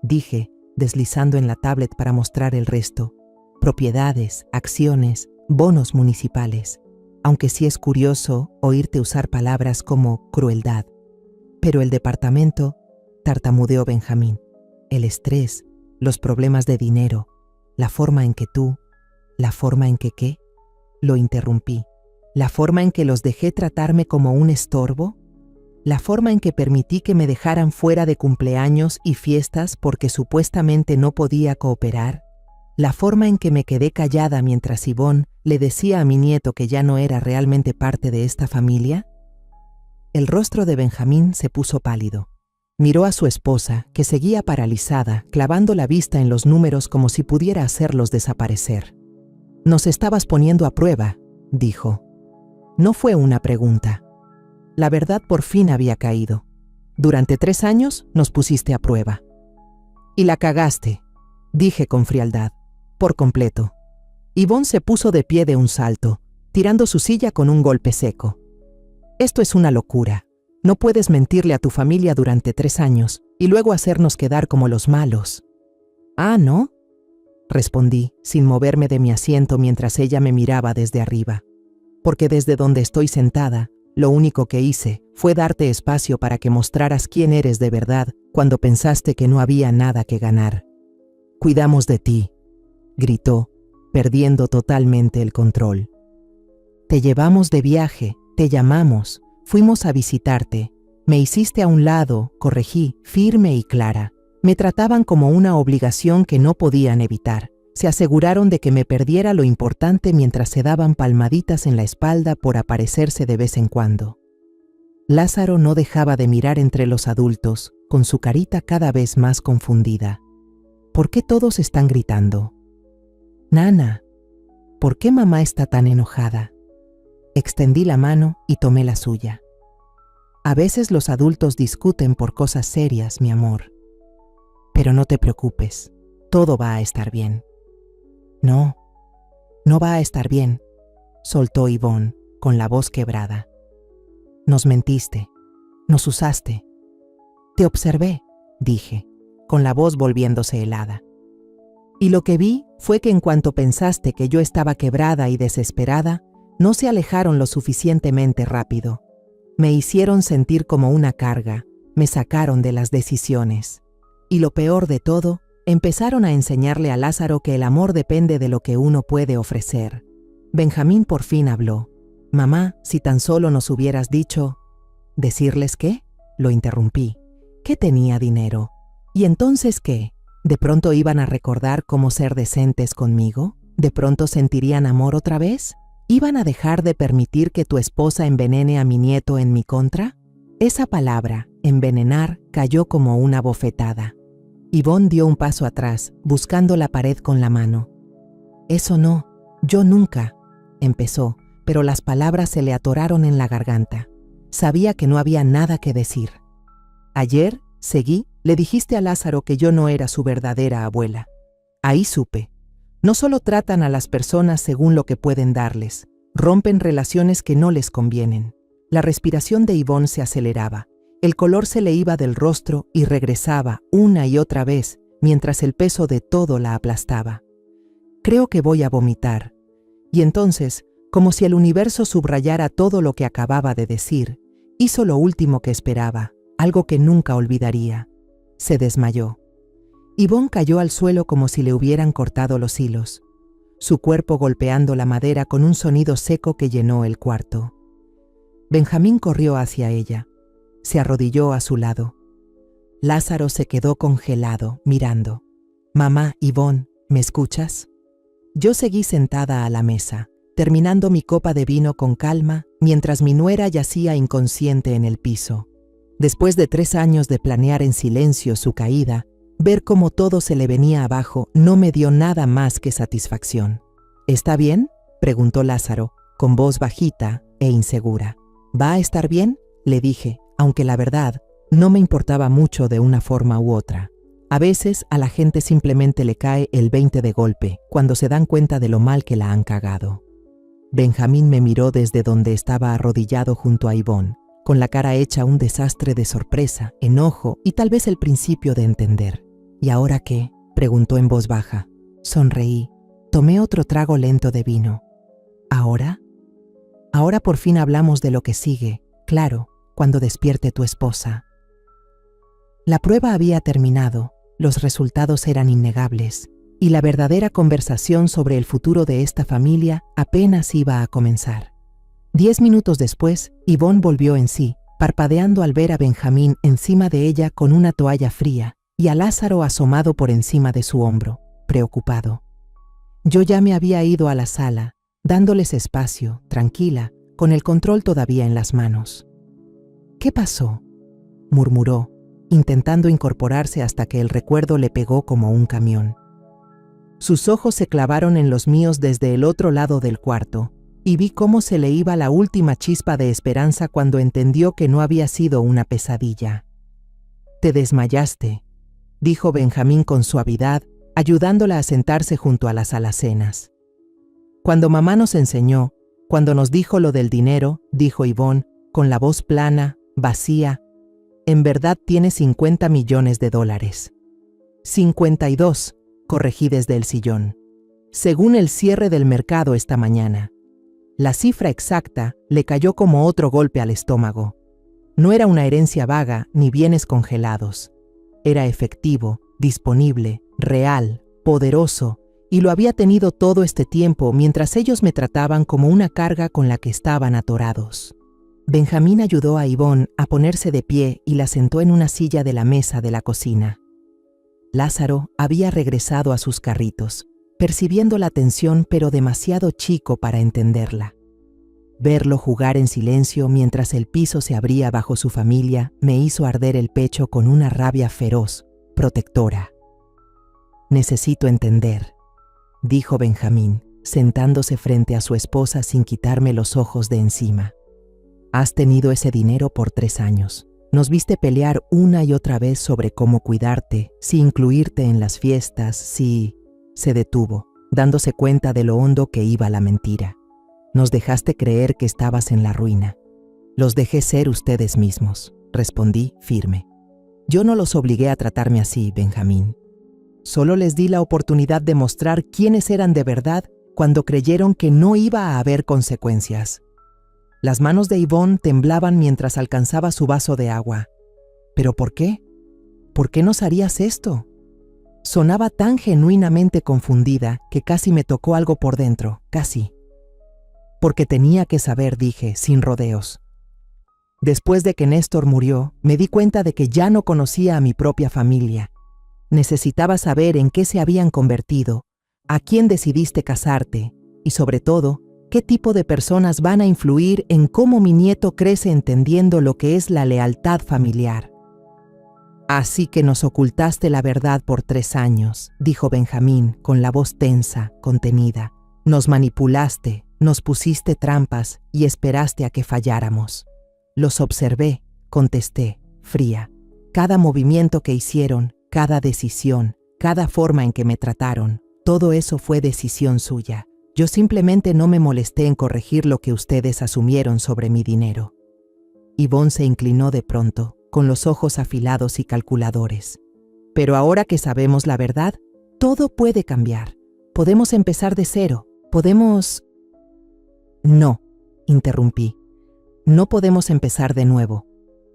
dije, deslizando en la tablet para mostrar el resto. Propiedades, acciones, bonos municipales. Aunque sí es curioso oírte usar palabras como crueldad. Pero el departamento, tartamudeó Benjamín. El estrés, los problemas de dinero, la forma en que tú, la forma en que ¿qué? Lo interrumpí. ¿La forma en que los dejé tratarme como un estorbo? ¿La forma en que permití que me dejaran fuera de cumpleaños y fiestas porque supuestamente no podía cooperar? ¿La forma en que me quedé callada mientras Yvonne le decía a mi nieto que ya no era realmente parte de esta familia? El rostro de Benjamín se puso pálido. Miró a su esposa, que seguía paralizada, clavando la vista en los números como si pudiera hacerlos desaparecer. «Nos estabas poniendo a prueba», dijo. No fue una pregunta. La verdad por fin había caído. Durante 3 años nos pusiste a prueba. Y la cagaste, dije con frialdad, por completo. Yvonne se puso de pie de un salto, tirando su silla con un golpe seco. Esto es una locura. No puedes mentirle a tu familia durante 3 años y luego hacernos quedar como los malos. Ah, ¿no? Respondí, sin moverme de mi asiento mientras ella me miraba desde arriba. Porque desde donde estoy sentada, lo único que hice fue darte espacio para que mostraras quién eres de verdad cuando pensaste que no había nada que ganar. «Cuidamos de ti», gritó, perdiendo totalmente el control. «Te llevamos de viaje, te llamamos, fuimos a visitarte, me hiciste a un lado, corregí, firme y clara. Me trataban como una obligación que no podían evitar. Se aseguraron de que me perdiera lo importante mientras se daban palmaditas en la espalda por aparecerse de vez en cuando. Lázaro no dejaba de mirar entre los adultos, con su carita cada vez más confundida. ¿Por qué todos están gritando? Nana, ¿por qué mamá está tan enojada? Extendí la mano y tomé la suya. A veces los adultos discuten por cosas serias, mi amor. Pero no te preocupes, todo va a estar bien. No, no va a estar bien, soltó Yvonne con la voz quebrada. Nos mentiste, nos usaste. Te observé, dije, con la voz volviéndose helada. Y lo que vi fue que en cuanto pensaste que yo estaba quebrada y desesperada, no se alejaron lo suficientemente rápido. Me hicieron sentir como una carga, me sacaron de las decisiones. Y lo peor de todo, empezaron a enseñarle a Lázaro que el amor depende de lo que uno puede ofrecer. Benjamín por fin habló. Mamá, si tan solo nos hubieras dicho... ¿Decirles qué? Lo interrumpí. ¿Que tenía dinero? ¿Y entonces qué? ¿De pronto iban a recordar cómo ser decentes conmigo? ¿De pronto sentirían amor otra vez? ¿Iban a dejar de permitir que tu esposa envenene a mi nieto en mi contra? Esa palabra, envenenar, cayó como una bofetada. Yvonne dio un paso atrás, buscando la pared con la mano. Eso no, yo nunca, empezó, pero las palabras se le atoraron en la garganta. Sabía que no había nada que decir. Ayer, seguí, le dijiste a Lázaro que yo no era su verdadera abuela. Ahí supe. No solo tratan a las personas según lo que pueden darles, rompen relaciones que no les convienen. La respiración de Yvonne se aceleraba. El color se le iba del rostro y regresaba una y otra vez, mientras el peso de todo la aplastaba. Creo que voy a vomitar. Y entonces, como si el universo subrayara todo lo que acababa de decir, hizo lo último que esperaba, algo que nunca olvidaría. Se desmayó. Yvonne cayó al suelo como si le hubieran cortado los hilos, su cuerpo golpeando la madera con un sonido seco que llenó el cuarto. Benjamín corrió hacia ella. Se arrodilló a su lado. Lázaro se quedó congelado, mirando. Mamá, Yvonne, ¿me escuchas? Yo seguí sentada a la mesa, terminando mi copa de vino con calma, mientras mi nuera yacía inconsciente en el piso. Después de 3 años de planear en silencio su caída, ver cómo todo se le venía abajo no me dio nada más que satisfacción. ¿Está bien?, preguntó Lázaro, con voz bajita e insegura. ¿Va a estar bien?, le dije, aunque la verdad no me importaba mucho de una forma u otra. A veces a la gente simplemente le cae el 20 de golpe cuando se dan cuenta de lo mal que la han cagado. Benjamín me miró desde donde estaba arrodillado junto a Yvonne, con la cara hecha un desastre de sorpresa, enojo y tal vez el principio de entender. ¿Y ahora qué?, preguntó en voz baja. Sonreí. Tomé otro trago lento de vino. ¿Ahora? Ahora por fin hablamos de lo que sigue, claro, cuando despierte tu esposa. La prueba había terminado, los resultados eran innegables, y la verdadera conversación sobre el futuro de esta familia apenas iba a comenzar. 10 minutos después, Yvonne volvió en sí, parpadeando al ver a Benjamín encima de ella con una toalla fría y a Lázaro asomado por encima de su hombro, preocupado. Yo ya me había ido a la sala, dándoles espacio, tranquila, con el control todavía en las manos. ¿Qué pasó?, murmuró, intentando incorporarse hasta que el recuerdo le pegó como un camión. Sus ojos se clavaron en los míos desde el otro lado del cuarto, y vi cómo se le iba la última chispa de esperanza cuando entendió que no había sido una pesadilla. «Te desmayaste», dijo Benjamín con suavidad, ayudándola a sentarse junto a las alacenas. «Cuando mamá nos enseñó, cuando nos dijo lo del dinero», dijo Yvonne, con la voz plana, vacía, «en verdad tiene $50 millones. 52, corregí desde el sillón. Según el cierre del mercado esta mañana. La cifra exacta le cayó como otro golpe al estómago. No era una herencia vaga ni bienes congelados. Era efectivo, disponible, real, poderoso, y lo había tenido todo este tiempo mientras ellos me trataban como una carga con la que estaban atorados. Benjamín ayudó a Yvonne a ponerse de pie y la sentó en una silla de la mesa de la cocina. Lázaro había regresado a sus carritos, percibiendo la tensión pero demasiado chico para entenderla. Verlo jugar en silencio mientras el piso se abría bajo su familia me hizo arder el pecho con una rabia feroz, protectora. «Necesito entender», dijo Benjamín, sentándose frente a su esposa sin quitarme los ojos de encima. «Has tenido ese dinero por 3 años. Nos viste pelear una y otra vez sobre cómo cuidarte, si incluirte en las fiestas, si...» Se detuvo, dándose cuenta de lo hondo que iba la mentira. «Nos dejaste creer que estabas en la ruina». «Los dejé ser ustedes mismos», respondí firme. «Yo no los obligué a tratarme así, Benjamín. Solo les di la oportunidad de mostrar quiénes eran de verdad cuando creyeron que no iba a haber consecuencias». Las manos de Yvonne temblaban mientras alcanzaba su vaso de agua. «¿Pero por qué? ¿Por qué nos harías esto?». Sonaba tan genuinamente confundida que casi me tocó algo por dentro, casi. «Porque tenía que saber», dije, sin rodeos. Después de que Néstor murió, me di cuenta de que ya no conocía a mi propia familia. Necesitaba saber en qué se habían convertido, a quién decidiste casarte y, sobre todo, qué tipo de personas van a influir en cómo mi nieto crece entendiendo lo que es la lealtad familiar. «Así que nos ocultaste la verdad por 3 años», dijo Benjamín con la voz tensa, contenida. «Nos manipulaste, nos pusiste trampas y esperaste a que falláramos». «Los observé», contesté, fría. «Cada movimiento que hicieron, cada decisión, cada forma en que me trataron, todo eso fue decisión suya. Yo simplemente no me molesté en corregir lo que ustedes asumieron sobre mi dinero». Yvonne se inclinó de pronto, con los ojos afilados y calculadores. «Pero ahora que sabemos la verdad, todo puede cambiar. Podemos empezar de cero. Podemos...» «No», interrumpí. «No podemos empezar de nuevo.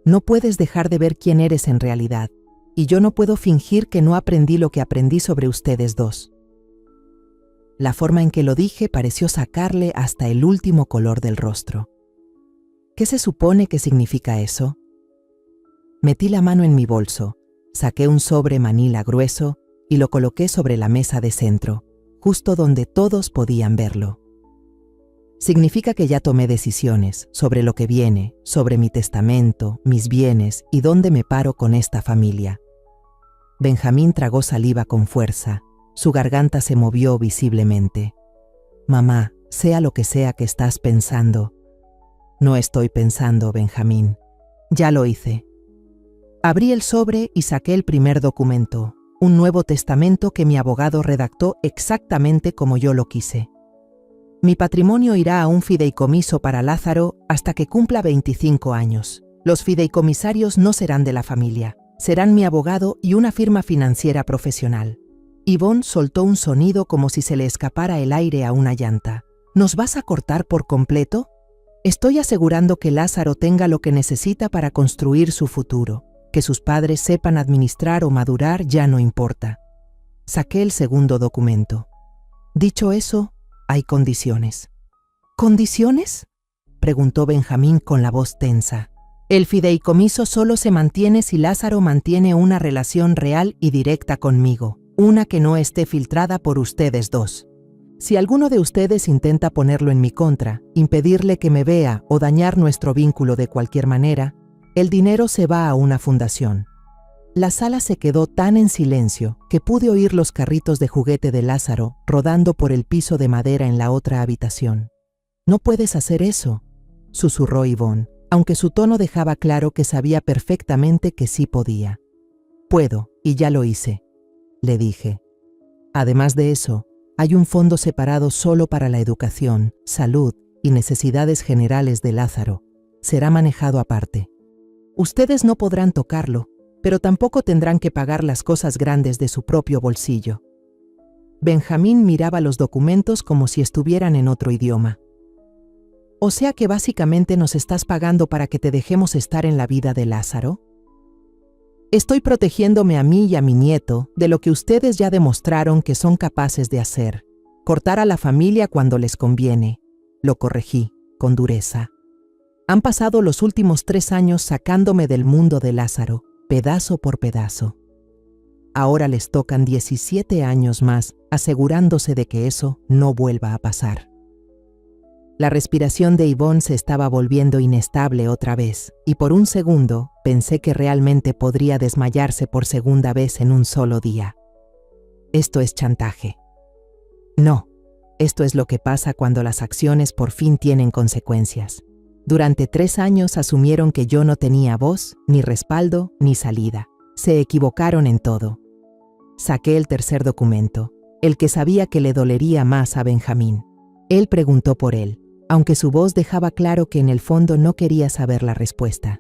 No puedes dejar de ver quién eres en realidad. Y yo no puedo fingir que no aprendí lo que aprendí sobre ustedes dos». La forma en que lo dije pareció sacarle hasta el último color del rostro. «¿Qué se supone que significa eso?». Metí la mano en mi bolso, saqué un sobre manila grueso y lo coloqué sobre la mesa de centro, justo donde todos podían verlo. «Significa que ya tomé decisiones sobre lo que viene, sobre mi testamento, mis bienes y dónde me paro con esta familia». Benjamín tragó saliva con fuerza. Su garganta se movió visiblemente. «Mamá, sea lo que sea que estás pensando». «No estoy pensando, Benjamín. Ya lo hice». Abrí el sobre y saqué el primer documento, un nuevo testamento que mi abogado redactó exactamente como yo lo quise. «Mi patrimonio irá a un fideicomiso para Lázaro hasta que cumpla 25 años. Los fideicomisarios no serán de la familia, serán mi abogado y una firma financiera profesional». Yvonne soltó un sonido como si se le escapara el aire a una llanta. «¿Nos vas a cortar por completo? Estoy asegurando que Lázaro tenga lo que necesita para construir su futuro. Que sus padres sepan administrar o madurar ya no importa». Saqué el segundo documento. «Dicho eso, hay condiciones». «¿Condiciones?», preguntó Benjamín con la voz tensa. «El fideicomiso solo se mantiene si Lázaro mantiene una relación real y directa conmigo, una que no esté filtrada por ustedes dos. Si alguno de ustedes intenta ponerlo en mi contra, impedirle que me vea o dañar nuestro vínculo de cualquier manera, el dinero se va a una fundación». La sala se quedó tan en silencio que pude oír los carritos de juguete de Lázaro rodando por el piso de madera en la otra habitación. «No puedes hacer eso», susurró Yvonne, aunque su tono dejaba claro que sabía perfectamente que sí podía. «Puedo, y ya lo hice», le dije. «Además de eso, hay un fondo separado solo para la educación, salud y necesidades generales de Lázaro. Será manejado aparte. Ustedes no podrán tocarlo, pero tampoco tendrán que pagar las cosas grandes de su propio bolsillo». Benjamín miraba los documentos como si estuvieran en otro idioma. «¿O sea que básicamente nos estás pagando para que te dejemos estar en la vida de Lázaro?». «Estoy protegiéndome a mí y a mi nieto de lo que ustedes ya demostraron que son capaces de hacer, cortar a la familia cuando les conviene», lo corregí, con dureza. «Han pasado los últimos 3 años sacándome del mundo de Lázaro, pedazo por pedazo». ahora les tocan 17 años más, asegurándose de que eso no vuelva a pasar. La respiración de Yvonne se estaba volviendo inestable otra vez, y por un segundo pensé que realmente podría desmayarse por segunda vez en un solo día. Esto es chantaje. No, esto es lo que pasa cuando las acciones por fin tienen consecuencias. Durante 3 años asumieron que yo no tenía voz, ni respaldo, ni salida. Se equivocaron en todo. Saqué el tercer documento, el que sabía que le dolería más a Benjamín. Él preguntó por él, aunque su voz dejaba claro que en el fondo no quería saber la respuesta.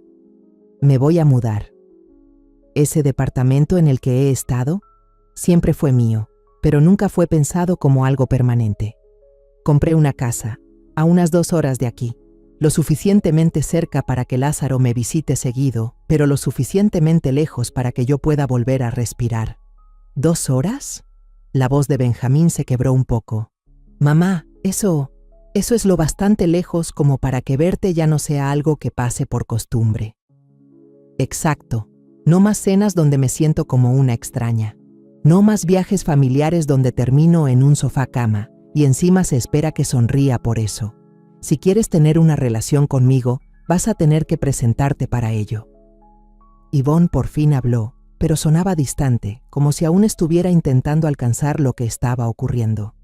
Me voy a mudar. Ese departamento en el que he estado siempre fue mío, pero nunca fue pensado como algo permanente. Compré una casa, a unas 2 horas de aquí, lo suficientemente cerca para que Lázaro me visite seguido, pero lo suficientemente lejos para que yo pueda volver a respirar. ¿2 horas? La voz de Benjamín se quebró un poco. Mamá, eso es lo bastante lejos como para que verte ya no sea algo que pase por costumbre. Exacto, no más cenas donde me siento como una extraña. No más viajes familiares donde termino en un sofá-cama y encima se espera que sonría por eso. Si quieres tener una relación conmigo, vas a tener que presentarte para ello. Yvonne por fin habló, pero sonaba distante, como si aún estuviera intentando alcanzar lo que estaba ocurriendo.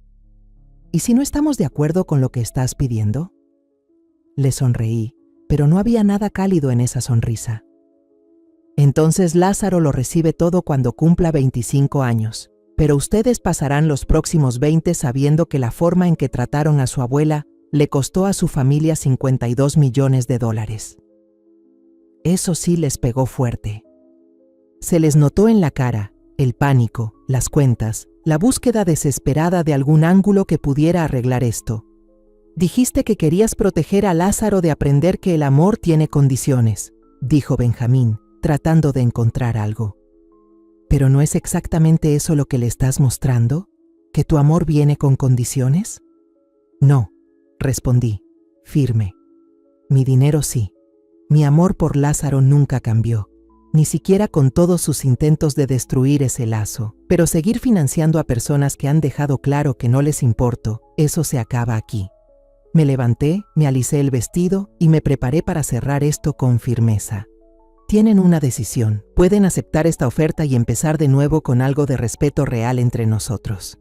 ¿Y si no estamos de acuerdo con lo que estás pidiendo? Le sonreí, pero no había nada cálido en esa sonrisa. Entonces Lázaro lo recibe todo cuando cumpla 25 años, pero ustedes pasarán los próximos 20 sabiendo que la forma en que trataron a su abuela le costó a su familia $52 millones. Eso sí les pegó fuerte. Se les notó en la cara el pánico, las cuentas, la búsqueda desesperada de algún ángulo que pudiera arreglar esto. Dijiste que querías proteger a Lázaro de aprender que el amor tiene condiciones, dijo Benjamín, tratando de encontrar algo. ¿Pero no es exactamente eso lo que le estás mostrando? ¿Que tu amor viene con condiciones? No, respondí, firme. Mi dinero sí. Mi amor por Lázaro nunca cambió, ni siquiera con todos sus intentos de destruir ese lazo. Pero seguir financiando a personas que han dejado claro que no les importo, eso se acaba aquí. Me levanté, me alisé el vestido y me preparé para cerrar esto con firmeza. Tienen una decisión. Pueden aceptar esta oferta y empezar de nuevo con algo de respeto real entre nosotros.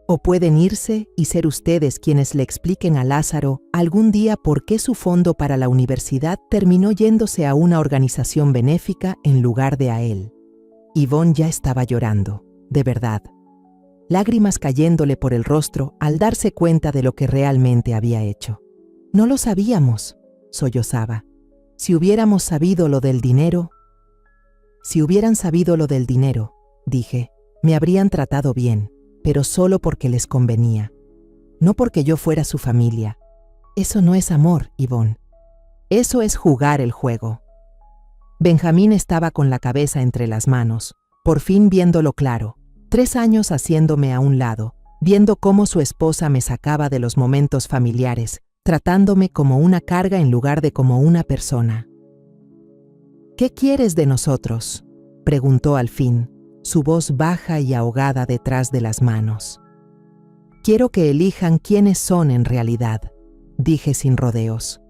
O pueden irse y ser ustedes quienes le expliquen a Lázaro algún día por qué su fondo para la universidad terminó yéndose a una organización benéfica en lugar de a él. Yvonne ya estaba llorando, de verdad. Lágrimas cayéndole por el rostro al darse cuenta de lo que realmente había hecho. No lo sabíamos, sollozaba. Si hubieran sabido lo del dinero, dije, me habrían tratado bien, pero solo porque les convenía. No porque yo fuera su familia. Eso no es amor, Yvonne. Eso es jugar el juego. Benjamín estaba con la cabeza entre las manos, por fin viéndolo claro. 3 años haciéndome a un lado, viendo cómo su esposa me sacaba de los momentos familiares, tratándome como una carga en lugar de como una persona. ¿Qué quieres de nosotros?, preguntó al fin, su voz baja y ahogada detrás de las manos. Quiero que elijan quiénes son en realidad, dije sin rodeos.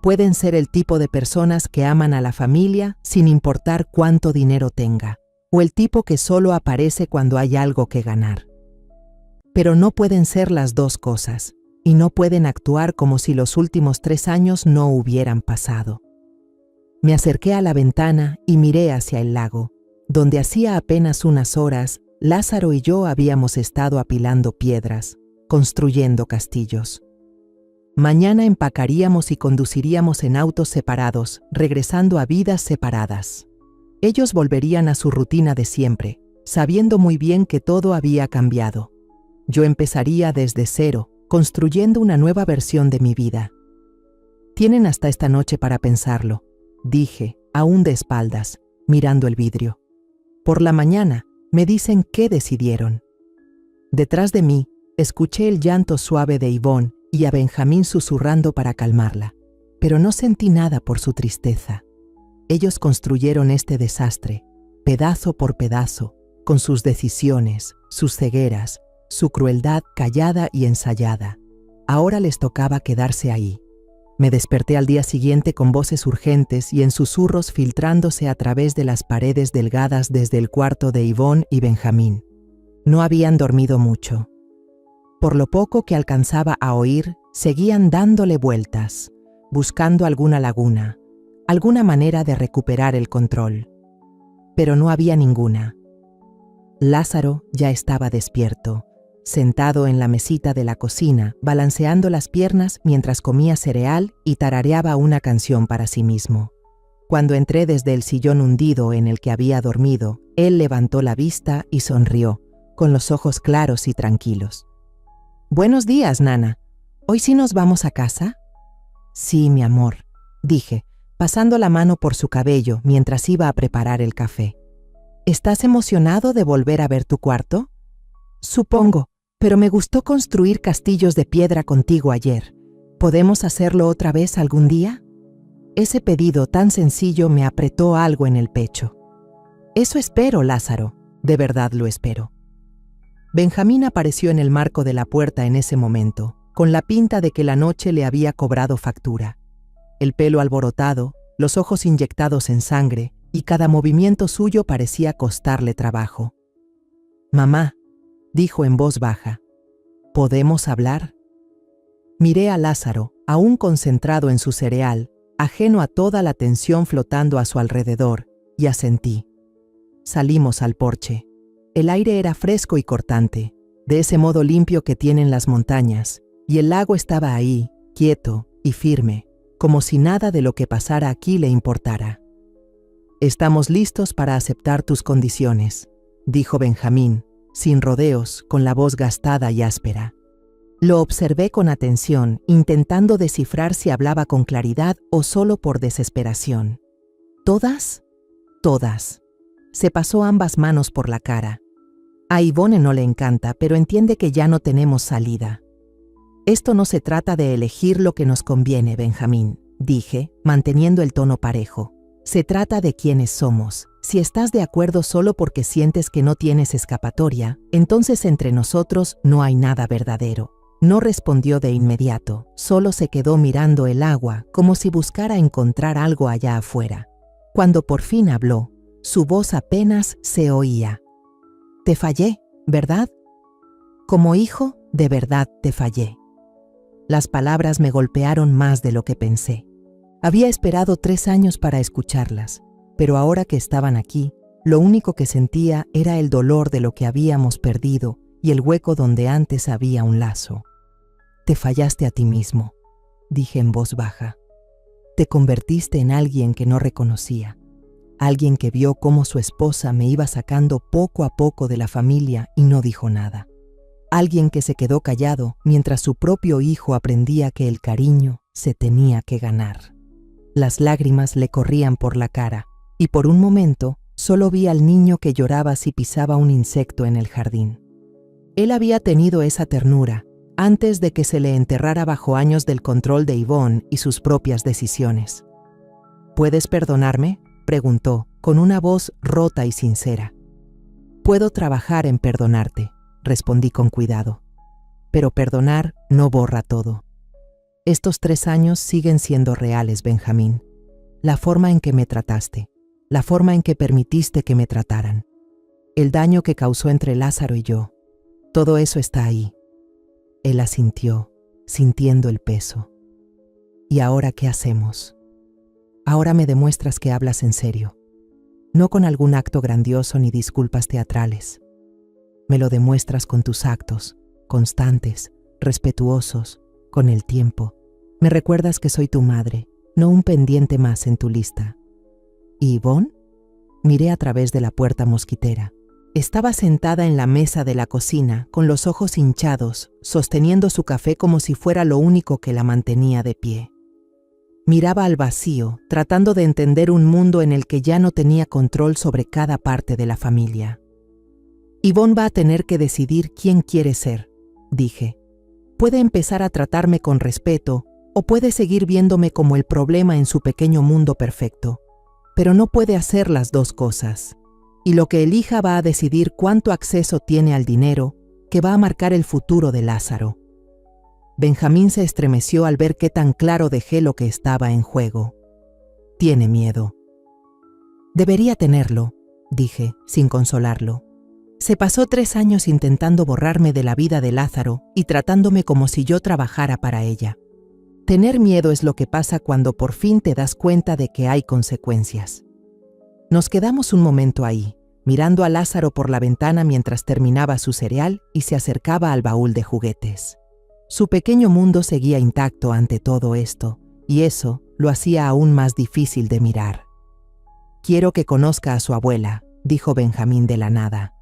Pueden ser el tipo de personas que aman a la familia sin importar cuánto dinero tenga, o el tipo que solo aparece cuando hay algo que ganar. Pero no pueden ser las dos cosas, y no pueden actuar como si los últimos 3 años no hubieran pasado. Me acerqué a la ventana y miré hacia el lago, donde hacía apenas unas horas Lázaro y yo habíamos estado apilando piedras, construyendo castillos. Mañana empacaríamos y conduciríamos en autos separados, regresando a vidas separadas. Ellos volverían a su rutina de siempre, sabiendo muy bien que todo había cambiado. Yo empezaría desde cero, construyendo una nueva versión de mi vida. Tienen hasta esta noche para pensarlo, dije, aún de espaldas, mirando el vidrio. Por la mañana, me dicen qué decidieron. Detrás de mí, escuché el llanto suave de Yvonne y a Benjamín susurrando para calmarla, pero no sentí nada por su tristeza. Ellos construyeron este desastre, pedazo por pedazo, con sus decisiones, sus cegueras, su crueldad callada y ensayada. Ahora les tocaba quedarse ahí. Me desperté al día siguiente con voces urgentes y en susurros filtrándose a través de las paredes delgadas desde el cuarto de Yvonne y Benjamín. No habían dormido mucho. Por lo poco que alcanzaba a oír, seguían dándole vueltas, buscando alguna laguna, alguna manera de recuperar el control. Pero no había ninguna. Lázaro ya estaba despierto, sentado en la mesita de la cocina, balanceando las piernas mientras comía cereal y tarareaba una canción para sí mismo. Cuando entré desde el sillón hundido en el que había dormido, él levantó la vista y sonrió, con los ojos claros y tranquilos. «Buenos días, Nana. ¿Hoy sí nos vamos a casa?» «Sí, mi amor», dije, pasando la mano por su cabello mientras iba a preparar el café. «¿Estás emocionado de volver a ver tu cuarto?» «Supongo, pero me gustó construir castillos de piedra contigo ayer. ¿Podemos hacerlo otra vez algún día?» Ese pedido tan sencillo me apretó algo en el pecho. «Eso espero, Lázaro. De verdad lo espero». Benjamín apareció en el marco de la puerta en ese momento, con la pinta de que la noche le había cobrado factura. El pelo alborotado, los ojos inyectados en sangre, y cada movimiento suyo parecía costarle trabajo. «Mamá», dijo en voz baja, «¿podemos hablar?» Miré a Lázaro, aún concentrado en su cereal, ajeno a toda la tensión flotando a su alrededor, y asentí. Salimos al porche. El aire era fresco y cortante, de ese modo limpio que tienen las montañas, y el lago estaba ahí, quieto y firme, como si nada de lo que pasara aquí le importara. «Estamos listos para aceptar tus condiciones», dijo Benjamín, sin rodeos, con la voz gastada y áspera. Lo observé con atención, intentando descifrar si hablaba con claridad o solo por desesperación. «¿Todas?» «Todas». Se pasó ambas manos por la cara. A Yvonne no le encanta, pero entiende que ya no tenemos salida. «Esto no se trata de elegir lo que nos conviene, Benjamín», dije, manteniendo el tono parejo. «Se trata de quiénes somos. Si estás de acuerdo solo porque sientes que no tienes escapatoria, entonces entre nosotros no hay nada verdadero». No respondió de inmediato, solo se quedó mirando el agua como si buscara encontrar algo allá afuera. Cuando por fin habló, su voz apenas se oía. «Te fallé, ¿verdad? Como hijo, de verdad te fallé». Las palabras me golpearon más de lo que pensé. Había esperado 3 años para escucharlas, pero ahora que estaban aquí, lo único que sentía era el dolor de lo que habíamos perdido y el hueco donde antes había un lazo. «Te fallaste a ti mismo», dije en voz baja. «Te convertiste en alguien que no reconocía, alguien que vio cómo su esposa me iba sacando poco a poco de la familia y no dijo nada. Alguien que se quedó callado mientras su propio hijo aprendía que el cariño se tenía que ganar». Las lágrimas le corrían por la cara, y por un momento solo vi al niño que lloraba si pisaba un insecto en el jardín. Él había tenido esa ternura antes de que se le enterrara bajo años del control de Yvonne y sus propias decisiones. «¿Puedes perdonarme?», preguntó, con una voz rota y sincera. «Puedo trabajar en perdonarte», respondí con cuidado. «Pero perdonar no borra todo. Estos 3 años siguen siendo reales, Benjamín. La forma en que me trataste, la forma en que permitiste que me trataran, el daño que causó entre Lázaro y yo, todo eso está ahí». Él asintió, sintiendo el peso. «¿Y ahora qué hacemos? Ahora me demuestras que hablas en serio, no con algún acto grandioso ni disculpas teatrales. Me lo demuestras con tus actos, constantes, respetuosos, con el tiempo. Me recuerdas que soy tu madre, no un pendiente más en tu lista». «¿Y Yvonne?». Miré a través de la puerta mosquitera. Estaba sentada en la mesa de la cocina, con los ojos hinchados, sosteniendo su café como si fuera lo único que la mantenía de pie. Miraba al vacío, tratando de entender un mundo en el que ya no tenía control sobre cada parte de la familia. «Yvonne va a tener que decidir quién quiere ser», dije. «Puede empezar a tratarme con respeto o puede seguir viéndome como el problema en su pequeño mundo perfecto, pero no puede hacer las dos cosas. y lo que elija va a decidir cuánto acceso tiene al dinero que va a marcar el futuro de Lázaro. Benjamín se estremeció al ver qué tan claro dejé lo que estaba en juego. Tiene miedo. Debería tenerlo, dije, sin consolarlo. Se pasó 3 años intentando borrarme de la vida de Lázaro y tratándome como si yo trabajara para ella. Tener miedo es lo que pasa cuando por fin te das cuenta de que hay consecuencias. Nos quedamos un momento ahí, mirando a Lázaro por la ventana mientras terminaba su cereal y se acercaba al baúl de juguetes. Su pequeño mundo seguía intacto ante todo esto, y eso lo hacía aún más difícil de mirar. «Quiero que conozca a su abuela», dijo Benjamín de la nada.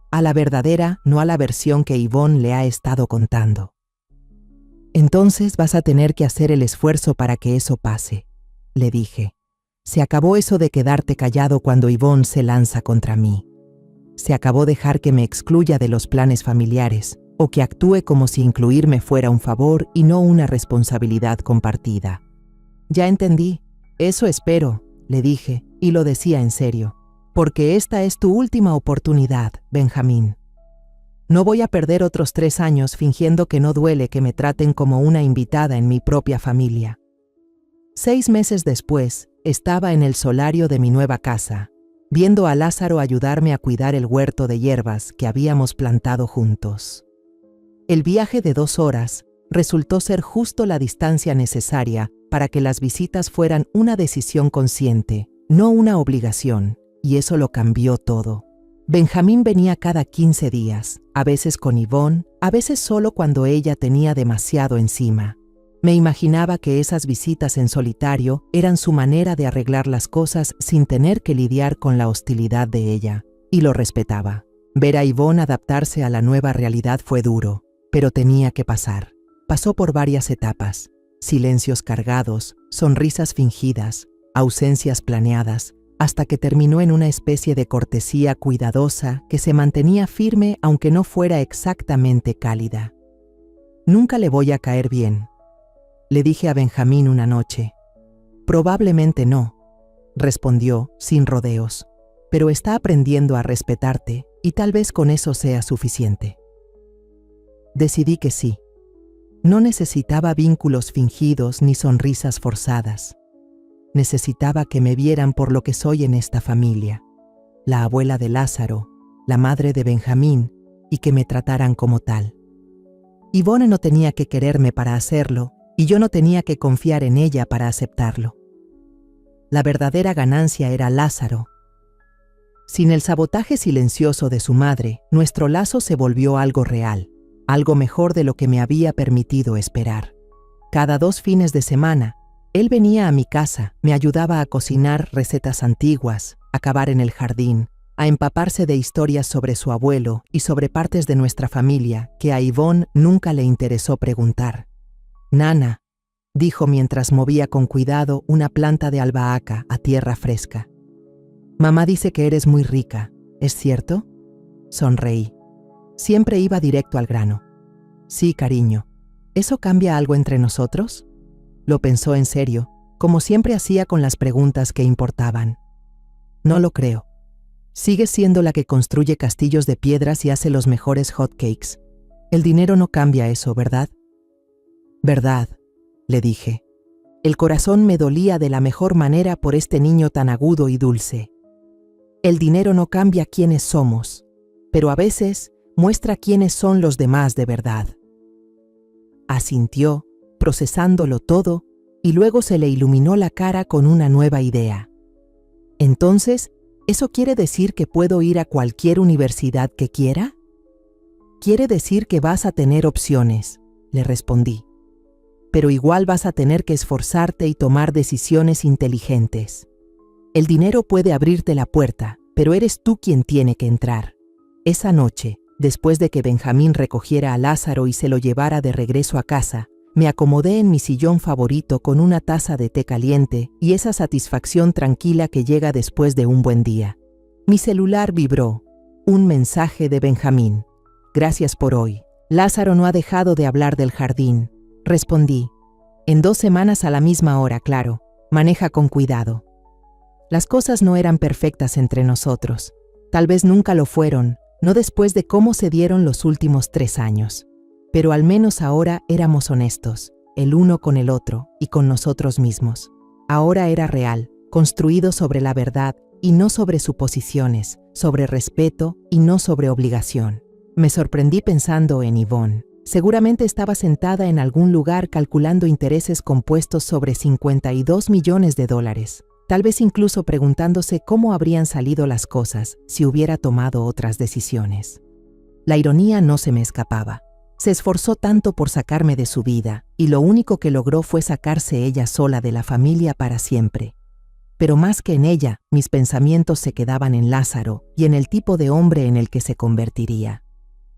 «A la verdadera, no a la versión que Yvonne le ha estado contando». «Entonces vas a tener que hacer el esfuerzo para que eso pase», le dije. «Se acabó eso de quedarte callado cuando Yvonne se lanza contra mí. Se acabó dejar que me excluya de los planes familiares, o que actúe como si incluirme fuera un favor y no una responsabilidad compartida». «Ya entendí, eso espero», le dije, y lo decía en serio, «porque esta es tu última oportunidad, Benjamín. No voy a perder otros 3 años fingiendo que no duele que me traten como una invitada en mi propia familia». 6 meses después, estaba en el solario de mi nueva casa, viendo a Lázaro ayudarme a cuidar el huerto de hierbas que habíamos plantado juntos. El viaje de 2 horas resultó ser justo la distancia necesaria para que las visitas fueran una decisión consciente, no una obligación, y eso lo cambió todo. Benjamín venía cada 15 días, a veces con Yvonne, a veces solo cuando ella tenía demasiado encima. Me imaginaba que esas visitas en solitario eran su manera de arreglar las cosas sin tener que lidiar con la hostilidad de ella, y lo respetaba. Ver a Yvonne adaptarse a la nueva realidad fue duro, pero tenía que pasar. Pasó por varias etapas: silencios cargados, sonrisas fingidas, ausencias planeadas, hasta que terminó en una especie de cortesía cuidadosa que se mantenía firme aunque no fuera exactamente cálida. «Nunca le voy a caer bien», le dije a Benjamín una noche. «Probablemente no», respondió, sin rodeos, «pero está aprendiendo a respetarte y tal vez con eso sea suficiente». Decidí que sí. No necesitaba vínculos fingidos ni sonrisas forzadas. Necesitaba que me vieran por lo que soy en esta familia, la abuela de Lázaro, la madre de Benjamín, y que me trataran como tal. Yvonne no tenía que quererme para hacerlo, y yo no tenía que confiar en ella para aceptarlo. La verdadera ganancia era Lázaro. Sin el sabotaje silencioso de su madre, nuestro lazo se volvió algo real, algo mejor de lo que me había permitido esperar. Cada 2 fines de semana, él venía a mi casa, me ayudaba a cocinar recetas antiguas, a cavar en el jardín, a empaparse de historias sobre su abuelo y sobre partes de nuestra familia que a Yvonne nunca le interesó preguntar. «Nana», dijo mientras movía con cuidado una planta de albahaca a tierra fresca. «Mamá dice que eres muy rica, ¿es cierto?». Sonreí. Siempre iba directo al grano. «Sí, cariño. ¿Eso cambia algo entre nosotros?». Lo pensó en serio, como siempre hacía con las preguntas que importaban. «No lo creo. Sigues siendo la que construye castillos de piedras y hace los mejores hotcakes. El dinero no cambia eso, ¿verdad?». «Verdad», le dije. El corazón me dolía de la mejor manera por este niño tan agudo y dulce. El dinero no cambia quiénes somos, pero a veces muestra quiénes son los demás de verdad. Asintió, procesándolo todo, y luego se le iluminó la cara con una nueva idea. «Entonces, ¿eso quiere decir que puedo ir a cualquier universidad que quiera?». «Quiere decir que vas a tener opciones», le respondí. «Pero igual vas a tener que esforzarte y tomar decisiones inteligentes. El dinero puede abrirte la puerta, pero eres tú quien tiene que entrar». Esa noche, después de que Benjamín recogiera a Lázaro y se lo llevara de regreso a casa, me acomodé en mi sillón favorito con una taza de té caliente y esa satisfacción tranquila que llega después de un buen día. Mi celular vibró. Un mensaje de Benjamín. «Gracias por hoy. Lázaro no ha dejado de hablar del jardín», respondí. «En 2 semanas a la misma hora, claro. Maneja con cuidado». Las cosas no eran perfectas entre nosotros, Tal vez nunca lo fueron, no después de cómo se dieron los últimos 3 años. Pero al menos ahora éramos honestos, el uno con el otro y con nosotros mismos. Ahora era real, construido sobre la verdad y no sobre suposiciones, sobre respeto y no sobre obligación. Me sorprendí pensando en Yvonne. Seguramente estaba sentada en algún lugar calculando intereses compuestos sobre $52 millones. Tal vez incluso preguntándose cómo habrían salido las cosas si hubiera tomado otras decisiones. La ironía no se me escapaba. Se esforzó tanto por sacarme de su vida, y lo único que logró fue sacarse ella sola de la familia para siempre. Pero más que en ella, mis pensamientos se quedaban en Lázaro y en el tipo de hombre en el que se convertiría.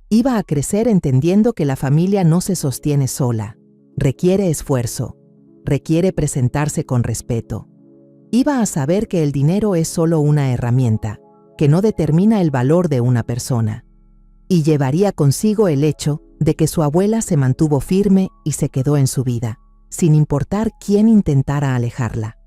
Iba a crecer entendiendo que la familia no se sostiene sola, requiere esfuerzo, requiere presentarse con respeto. Iba a saber que el dinero es solo una herramienta, que no determina el valor de una persona. Y llevaría consigo el hecho de que su abuela se mantuvo firme y se quedó en su vida, sin importar quién intentara alejarla.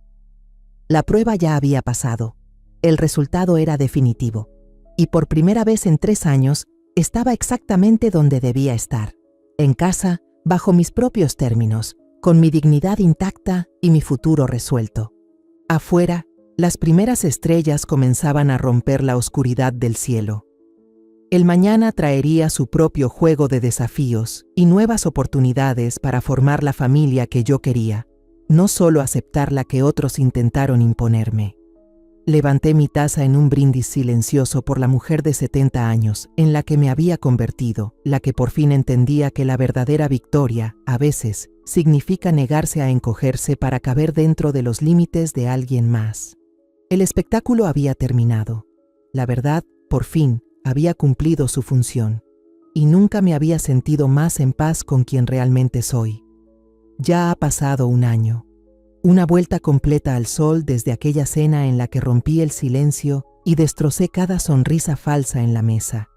La prueba ya había pasado, el resultado era definitivo, y por primera vez en 3 años estaba exactamente donde debía estar, en casa, bajo mis propios términos, con mi dignidad intacta y mi futuro resuelto. Afuera, las primeras estrellas comenzaban a romper la oscuridad del cielo. El mañana traería su propio juego de desafíos y nuevas oportunidades para formar la familia que yo quería, no solo aceptar la que otros intentaron imponerme. Levanté mi taza en un brindis silencioso por la mujer de 70 años en la que me había convertido, la que por fin entendía que la verdadera victoria, a veces, significa negarse a encogerse para caber dentro de los límites de alguien más. El espectáculo había terminado. La verdad, por fin, había cumplido su función, y nunca me había sentido más en paz con quien realmente soy. Ya ha pasado 1 año, una vuelta completa al sol desde aquella cena en la que rompí el silencio y destrocé cada sonrisa falsa en la mesa.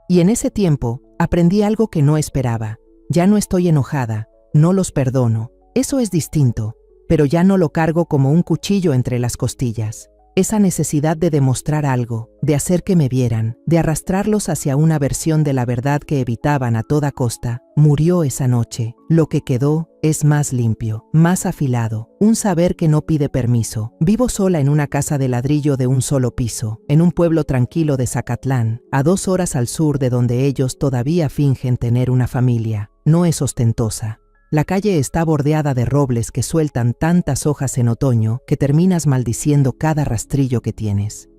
Y en ese tiempo aprendí algo que no esperaba. Ya no estoy enojada, no los perdono, eso es distinto, pero ya no lo cargo como un cuchillo entre las costillas. Esa necesidad de demostrar algo, de hacer que me vieran, de arrastrarlos hacia una versión de la verdad que evitaban a toda costa, murió esa noche. Lo que quedó es más limpio, más afilado, un saber que no pide permiso. Vivo sola en una casa de ladrillo de un solo piso, en un pueblo tranquilo de Zacatlán, a 2 horas al sur de donde ellos todavía fingen tener una familia. No es ostentosa. La calle está bordeada de robles que sueltan tantas hojas en otoño que terminas maldiciendo cada rastrillo que tienes.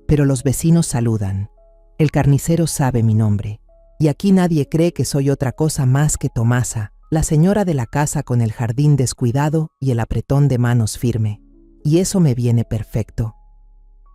Pero los vecinos saludan. El carnicero sabe mi nombre. Y aquí nadie cree que soy otra cosa más que Tomasa, la señora de la casa con el jardín descuidado y el apretón de manos firme. Y eso me viene perfecto.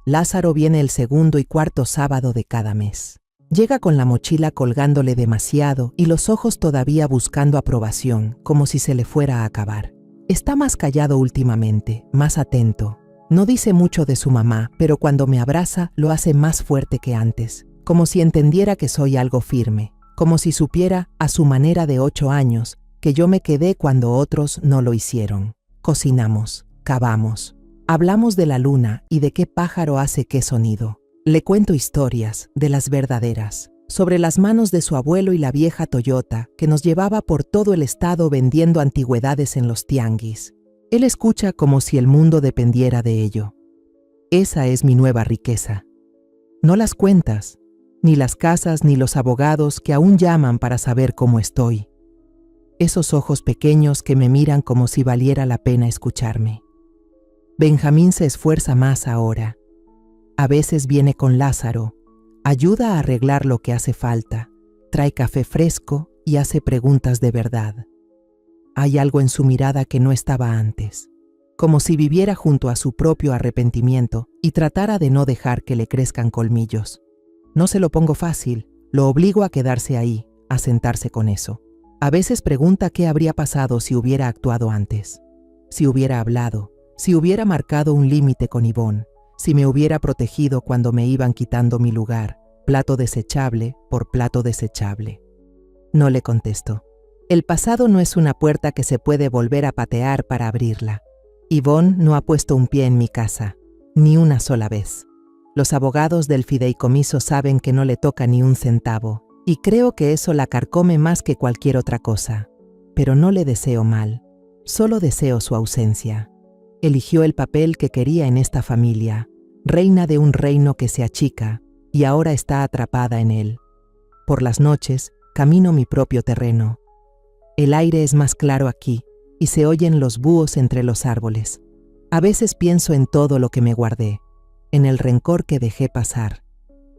Lázaro viene el 2º y 4º sábado de cada mes. Llega con la mochila colgándole demasiado y los ojos todavía buscando aprobación, como si se le fuera a acabar. Está más callado últimamente, más atento. No dice mucho de su mamá, pero cuando me abraza lo hace más fuerte que antes, como si entendiera que soy algo firme, como si supiera, a su manera de 8 años, que yo me quedé cuando otros no lo hicieron. Cocinamos, cavamos, hablamos de la luna y de qué pájaro hace qué sonido. Le cuento historias, de las verdaderas, sobre las manos de su abuelo y la vieja Toyota que nos llevaba por todo el estado vendiendo antigüedades en los tianguis. Él escucha como si el mundo dependiera de ello. Esa es mi nueva riqueza. No las cuentas, ni las casas ni los abogados que aún llaman para saber cómo estoy. Esos ojos pequeños que me miran como si valiera la pena escucharme. Benjamín se esfuerza más ahora. A veces viene con Lázaro, ayuda a arreglar lo que hace falta, trae café fresco y hace preguntas de verdad. Hay algo en su mirada que no estaba antes, como si viviera junto a su propio arrepentimiento y tratara de no dejar que le crezcan colmillos. No se lo pongo fácil, lo obligo a quedarse ahí, a sentarse con eso. A veces pregunta qué habría pasado si hubiera actuado antes, si hubiera hablado, si hubiera marcado un límite con Yvonne, si me hubiera protegido cuando me iban quitando mi lugar, plato desechable por plato desechable. No le contesto. El pasado no es una puerta que se puede volver a patear para abrirla. Yvonne no ha puesto un pie en mi casa, ni una sola vez. Los abogados del fideicomiso saben que no le toca ni un centavo, y creo que eso la carcome más que cualquier otra cosa. Pero no le deseo mal, solo deseo su ausencia. Eligió el papel que quería en esta familia, reina de un reino que se achica, y ahora está atrapada en él. Por las noches, camino mi propio terreno. El aire es más claro aquí, y se oyen los búhos entre los árboles. A veces pienso en todo lo que me guardé, en el rencor que dejé pasar,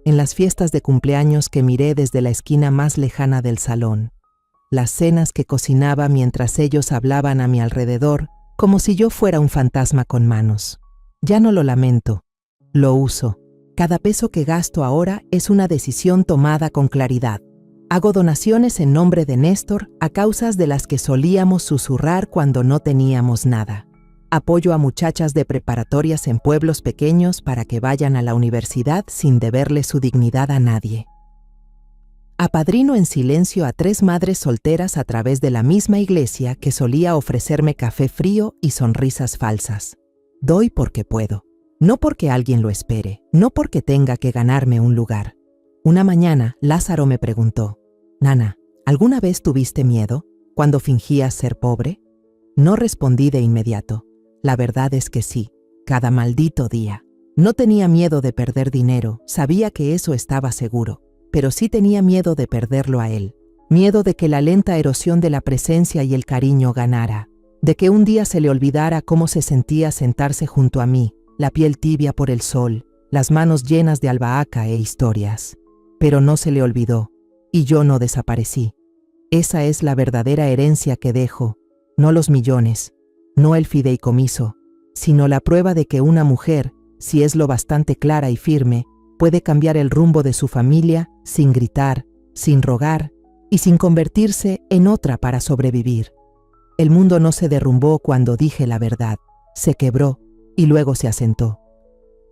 en las fiestas de cumpleaños que miré desde la esquina más lejana del salón, las cenas que cocinaba mientras ellos hablaban a mi alrededor, como si yo fuera un fantasma con manos. Ya no lo lamento, lo uso. Cada peso que gasto ahora es una decisión tomada con claridad. Hago donaciones en nombre de Néstor a causas de las que solíamos susurrar cuando no teníamos nada. Apoyo a muchachas de preparatorias en pueblos pequeños para que vayan a la universidad sin deberle su dignidad a nadie. Apadrino en silencio a 3 madres solteras a través de la misma iglesia que solía ofrecerme café frío y sonrisas falsas. Doy porque puedo, no porque alguien lo espere, no porque tenga que ganarme un lugar. Una mañana, Lázaro me preguntó: «Nana, ¿alguna vez tuviste miedo cuando fingías ser pobre?» No respondí de inmediato. La verdad es que sí, cada maldito día. No tenía miedo de perder dinero, sabía que eso estaba seguro, pero sí tenía miedo de perderlo a él. Miedo de que la lenta erosión de la presencia y el cariño ganara, de que un día se le olvidara cómo se sentía sentarse junto a mí, la piel tibia por el sol, las manos llenas de albahaca e historias. Pero no se le olvidó, y yo no desaparecí. Esa es la verdadera herencia que dejo, no los millones, no el fideicomiso, sino la prueba de que una mujer, si es lo bastante clara y firme, puede cambiar el rumbo de su familia sin gritar, sin rogar y sin convertirse en otra para sobrevivir. El mundo no se derrumbó cuando dije la verdad, se quebró y luego se asentó.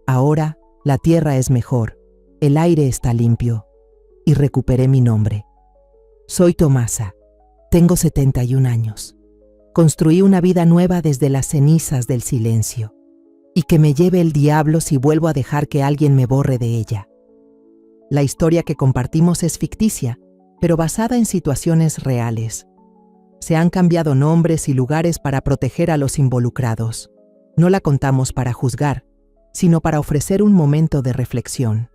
Ahora la tierra es mejor, el aire está limpio y recuperé mi nombre. Soy Tomasa, tengo 71 años. Construí una vida nueva desde las cenizas del silencio, y que me lleve el diablo si vuelvo a dejar que alguien me borre de ella. La historia que compartimos es ficticia, pero basada en situaciones reales. Se han cambiado nombres y lugares para proteger a los involucrados. No la contamos para juzgar, sino para ofrecer un momento de reflexión.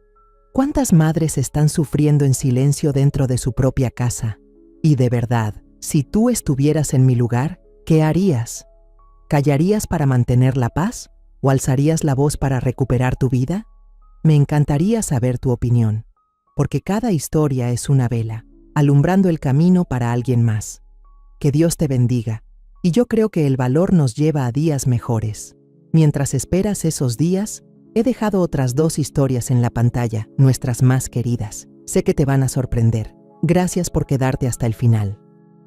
¿Cuántas madres están sufriendo en silencio dentro de su propia casa? Y de verdad, si tú estuvieras en mi lugar, ¿qué harías? ¿Callarías para mantener la paz? ¿O alzarías la voz para recuperar tu vida? Me encantaría saber tu opinión, porque cada historia es una vela, alumbrando el camino para alguien más. Que Dios te bendiga, y yo creo que el valor nos lleva a días mejores. Mientras esperas esos días, he dejado otras 2 historias en la pantalla, nuestras más queridas. Sé que te van a sorprender. Gracias por quedarte hasta el final.